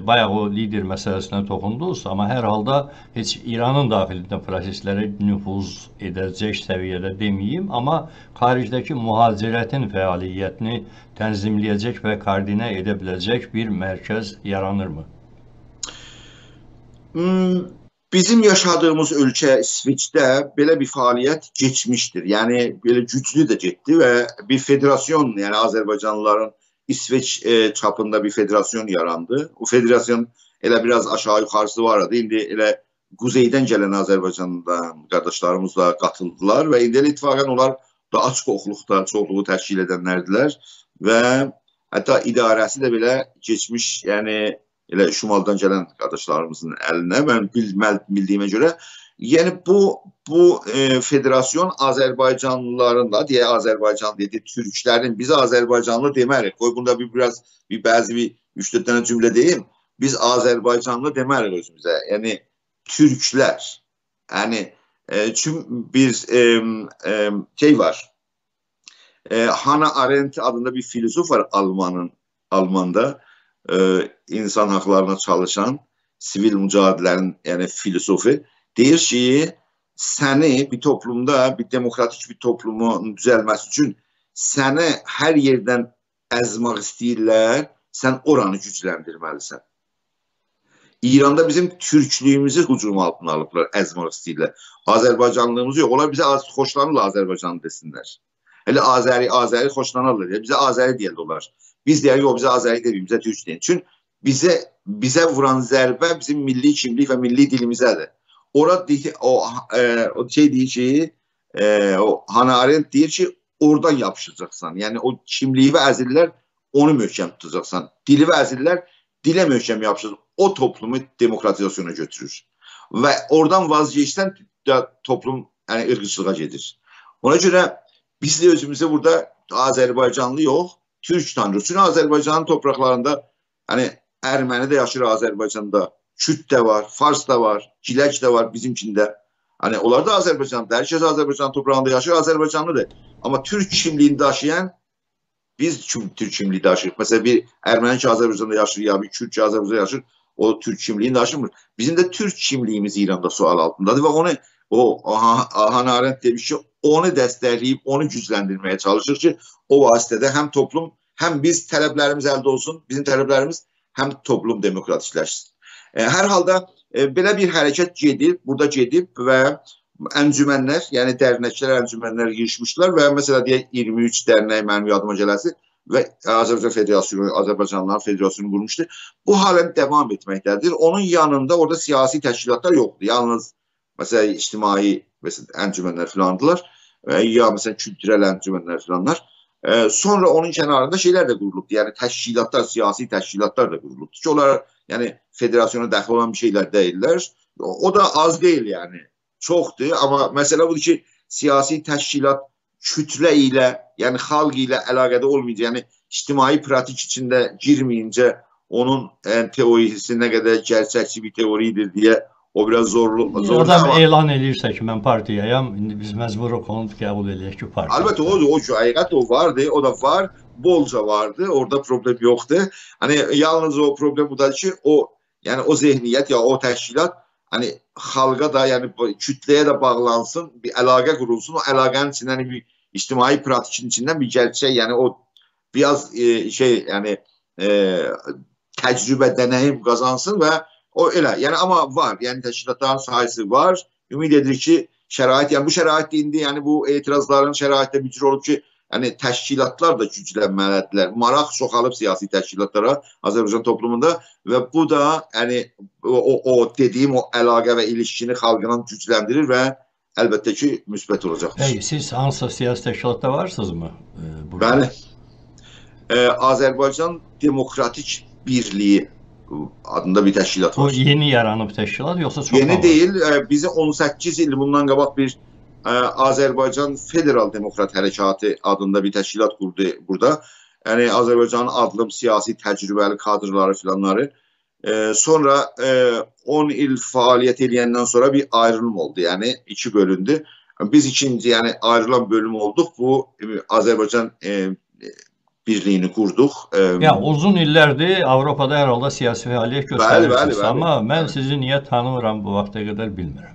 B: bayaq o lider məsələsinə toxundunuz, amma hər halda heç İranın daxilində proseslərə nüfuz edəcək səviyyədə deməyim, amma xaricdəki mühacirətin fəaliyyətini tənzimləyəcək və koordinə edə biləcək bir mərkəz yaranırmı?
A: Bizim yaşadığımız ölkə İsveç'te böyle bir faaliyet geçmiştir. Yani böyle güçlü de getdi ve bir federasyon, yani Azerbaycanlıların İsveç çapında bir federasyon yarandı. O federasyon elə biraz aşağı yukarısı vardı. İndi elə Kuzeyden gelen Azerbaycan'dan kardeşlerimiz da katıldılar ve indi ittifaqən onlar da açıq oxuluqda çoxluğu təşkil edənlərdirlər və hətta idarəsi də belə geçmiş, yani elə Şimaldan gelen kardeşlerimizin eline, ben bildiyimə göre, yani bu federasyon Azerbaycanlıların da diye Azerbaycan dedi, Türklerin, biz Azerbaycanlı demərik. Koy bunda bazı bir 3-4 tane cümle deyim. Biz Azerbaycanlı demərik özümüze. Yani Türkler. Yani çünkü bir şey var. Hannah Arendt adında bir filozof var Almanda. İnsan haklarına çalışan sivil mücadelerin yani filozofu deyir ki səni bir toplumda, bir demokratik bir toplumun düzəlməsi üçün səni hər yerdən əzmaq istəyirlər, sən oranı gücləndirməlisən. İranda bizim türklüyümüzü hücum altına alıblar, əzmaq istəyirlər. Azərbaycanlığımız yox, onlar bizə xoşlanırlar Azərbaycanlı desinlər. Hele Azeri xoşlanırlar, bizə Azeri deyirlər. Biz deyək, yox, bizə Azeri deyil, bizə Türk deyil. Çünki bizə vuran zərbə bizim milli kimlik və milli dilimizədir. Orada o şey deyir ki, o Hannah Arendt deyir ki, oradan yapışacaqsan. Yəni o kimliyi və əzillər onu möhkəm tutacaqsan. Dili və əzillər dilə möhkəm yapışır, o toplumu demokratizasyona götürür. Və oradan vazgeçdən toplum yəni ırqçılığa gedir. Ona görə biz de özümüzde burada Azərbaycanlı yox, Türk tanırıq. Çünki Azərbaycanın topraklarında hani Erməni de yaşır Azərbaycanda, Kürt de var, Fars da var, Gilək de var bizimkinde. Hani onlar da Azərbaycan'da, herkes Azərbaycan toprağında yaşır, Azərbaycanlıdır. Ama Türk kimliğini daşıyan biz Türk kimliği daşıyırıq. Mesela bir Erməni ki Azərbaycanda yaşır ya bir Kürt ki Azərbaycanda yaşır, o Türk kimliğini daşımır. Bizim de Türk kimliğimiz İran'da sual altındadır ve onu Hannah Arendt demiş ki onu dəstəkləyib, onu gücləndirməyə çalışır ki o vasitədə həm toplum, həm biz tələblərimiz əldə olsun, bizim tələblərimiz həm toplum demokratikləşsin. Hər halda belə bir hərəkət gedib, burada gedib və əncümənlər, yəni dərnəklər, əncümənlər girişmişlər və məsələ deyək 23 dərnək mənim yadıma gələsi və Azərbaycan Federasiyonu, Azərbaycanlılar Federasiyonu qurmuşdu. Bu halen devam etməkdədir. Onun yanında orada siyasi təşkilatlar yoxdur. Yalnız mesela ictimai əncümənlər filandılar ya mesela kültürel əncümənlər filanlar. Sonra onun kənarında şeyler de qurulubdu. Yəni təşkilatlar, siyasi təşkilatlar da qurulubdu ki onlar yəni federasyona daxil olan bir şeyler deyirlər. O da az deyil yani. Çoxdur amma məsələ budur ki siyasi təşkilat kütlə ilə, yəni xalq ilə əlaqədə olmayınca, yəni ictimai pratik içində girməyincə onun teorisi nə qədər gerçəkçi bir teoridir deyə o biraz zorlu.
B: Adam elan edirsə ki, mən partiyayam, indi biz məcburuq onu qəbul edək ki, partiya.
A: Əlbəttə, o həqiqət o vardı, o da var, bolca vardı, orada problem yoxdur. Hani yalnız o problem budadır ki, yəni o zehniyyət ya o təşkilat hani xalqa da, yəni kütləyə də bağlansın, bir əlaqə qurulsun, o əlaqənin içindən bir ictimai pratikin içindən bir gerçək, yəni o biraz yəni təcrübə, deneyim qazansın və o elə, yəni amma var, yəni təşkilatların sayısı var. Ümid edirik ki, şərait, yəni bu şərait indi, yəni bu etirazların şəraitdə bir cür olub ki, yəni təşkilatlar da güclənməlidirlər. Maraq çoxalıb siyasi təşkilatlara Azərbaycan toplumunda və bu da yəni o dediyim o əlaqə və ilişkini xalqla gücləndirir və əlbəttə ki, müsbət olacaqdır.
B: Siz hansı siyasi təşkilatda varsınızmı?
A: Bəli. Azərbaycan Demokratik Birliyi adında bir təşkilat var.
B: O yeni yaranıb təşkilat yoxsa çox?
A: Yeni deyil. Bizi 18 il bundan qabaq bir Azərbaycan Federal Demokrat Hərəkatı adında bir təşkilat qurdu burada. Yəni Azərbaycanın adlı siyasi təcrübəli kadrları filanları. Sonra 10 il fəaliyyət edəndən sonra bir ayrılım oldu. Yəni iki bölündü. Biz ikinci yəni ayrılan bölüm olduq. Bu Azərbaycan birliğini qurduq.
B: Ya uzun illərdir Avropada hər halda siyasi fəaliyyət göstərirsiniz. Amma mən sizi niyə tanımıram bu vaxta qədər bilmirəm.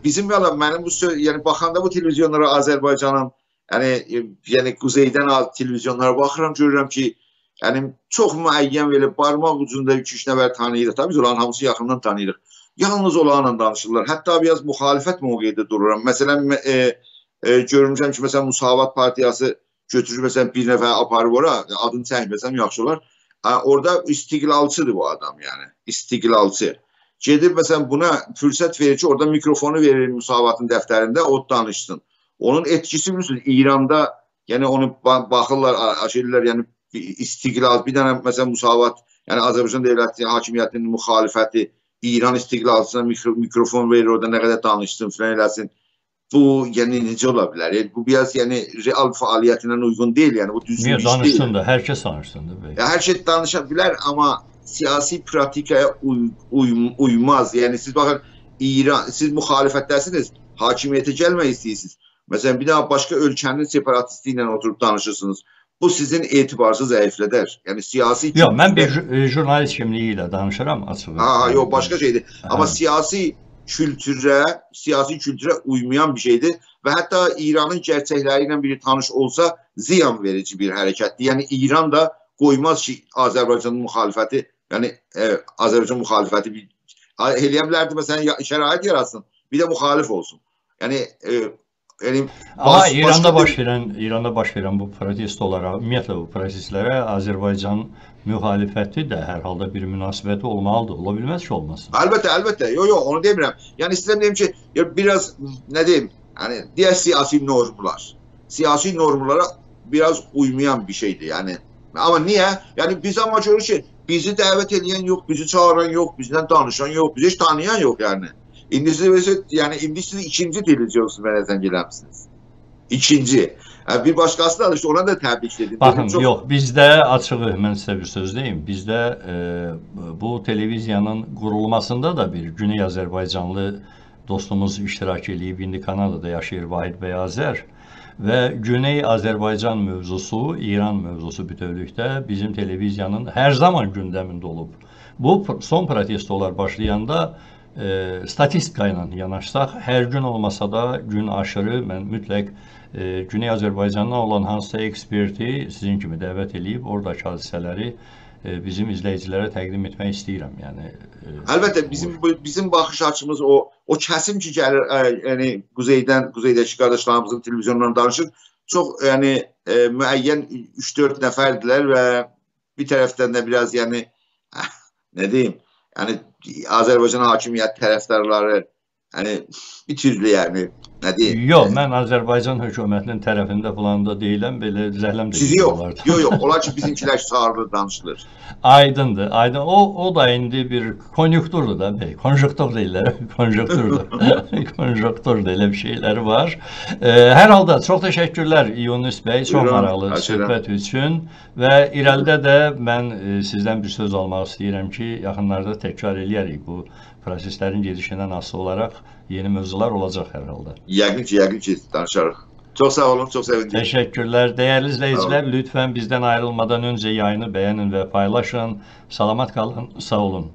A: Bizim mənim bu yəni baxanda bu televizyonlara Azərbaycanın yəni quzeydən televizyonlara baxıram, görürəm ki, yəni çox müəyyən belə barmaq ucunda 2-3 nəfər tanıyırıq. Tabii biz onların hamısı yaxından tanıyırıq. Yalnız onlarla danışırlar. Hətta biraz müxalifət mövqeyində dururam. Məsələn görmüşəm ki, məsələn Müsavat Partiyası götürür mesela bir nəfər aparıb ora, adını çəkməsəm yaxşı olar. Orada istiqlalçıdır bu adam yani. İstiqlalçı. Gedib mesela buna fürsət verir ki, orada mikrofonu verir Müsavatın dəftərində, o danışsın. Onun etkisi bilirsiniz İranda, yəni onu baxırlar, aşırırlar, yəni istiqlal, bir dənə mesela Müsavat, yəni Azərbaycan dövləti hakimiyyətinin müxalifəti, İran istiqlalçısına mikrofon verir, orada nə qədər danışsın, filan eləsin. Bu yəni necə ola bilər? Bu biraz yəni real fəaliyyətinə uyğun deyil, yəni bu düzgün iş deyil.
B: Danışsın da, hər kəs danışsın da.
A: Hər şey danışa bilər, amma siyasi pratikaya uymaz. Yəni siz baxın, siz müxalifətdəsiniz, hakimiyyətə gəlmək istəyirsiniz. Məsələn, bir daha başqa ölkənin separatisti ilə oturub danışırsınız. Bu sizin etibarsız zəiflədər. Yəni siyasi...
B: Yox, mən bir jurnalist kimliyi ilə danışıram açığı.
A: Yox, başqa şeydir. Amma siyasi kültürə uymayan bir şeydir və hətta İranın gerçəkləri ilə biri tanış olsa ziyan verici bir hərəkətdir. Yəni İran da qoymaz ki, Azərbaycanın müxalifəti, yəni Azərbaycan müxalifəti eləyə bilərdi, məsələn, şərait yaratsın, bir də müxalif olsun. Yəni
B: Amma İranda baş verən bu protestolara, ümumiyyətlə bu proseslərə Azərbaycan müxalifəti də hər halda bir münasibəti olmalıdır. Ola bilməz ki, olmasın.
A: Əlbəttə, əlbəttə. Yox, onu demirəm. Yəni istəyirəm deyim ki, biraz nə deyim, yəni digər siyasi normlar. Siyasi normlara biraz uymayan bir şeydir. Yəni amma niyə? Yəni biz amma görürük ki, bizi dəvət edən yox, bizi çağıran yox, bizdən danışan yox, bizi heç tanıyan yox yəni. İndi siz ikinci televizyon mənədən gələmsiniz. İkinci. Bir başqası da işte ona da təbrik edim.
B: Baxın, yox, bizdə açığı, mən sizə bir söz deyim, bizdə bu televiziyanın qurulmasında da bir Güney Azərbaycanlı dostumuz iştirak edib, indi Kanadada yaşayır Vahid bəy Azər və Güney Azərbaycan mövzusu, İran mövzusu bütövlükdə bizim televiziyanın hər zaman gündəmində olub. Bu son protestolar başlayanda statistika ilə yanaşsaq, hər gün olmasa da gün aşırı mən mütləq Güney Azərbaycandan olan hansısa eksperti sizin kimi dəvət edib, oradakı hadisələri bizim izləyicilərə təqdim etmək istəyirəm. Yəni
A: əlbəttə bizim baxış açımız o kəsim ki gəlir, yəni quzeydəki qardaşlarımızın televizyonlarından danışır. Çox yəni müəyyən 3-4 nəfərdilər və bir tərəfdən də biraz yəni nə deyim, yəni Azərbaycan hakimiyyət tərəfdarları yəni bir türlü yəni nə deyim?
B: Yox, mən Azərbaycan hökumətinin tərəfində falan da deyiləm, belə zəhləm də
A: yox. Yox, olar ki bizimkilər çağırılır, danışılır.
B: Aydındır, aydın. O da indi bir konjunkturdur da, konjunktur deyirlər, konjunkturdur. Konjunkturdur, elə bir şeyləri var. Hər halda çox təşəkkürlər Yunus bəy, çox maraqlı söhbət üçün və irəlidə də mən sizdən bir söz almaq istəyirəm ki, yaxınlarda təkrar eləyərik bu proseslərin gedişindən asılı olaraq yeni mövzular olacaq hər halda.
A: Yəqin ki, danışarıq. Çox sağ olun, çox sevindim.
B: Təşəkkürlər. Dəyərli izləyicilər, lütfən bizdən ayrılmadan öncə yayını bəyənin və paylaşın. Salamat qalın, sağ olun.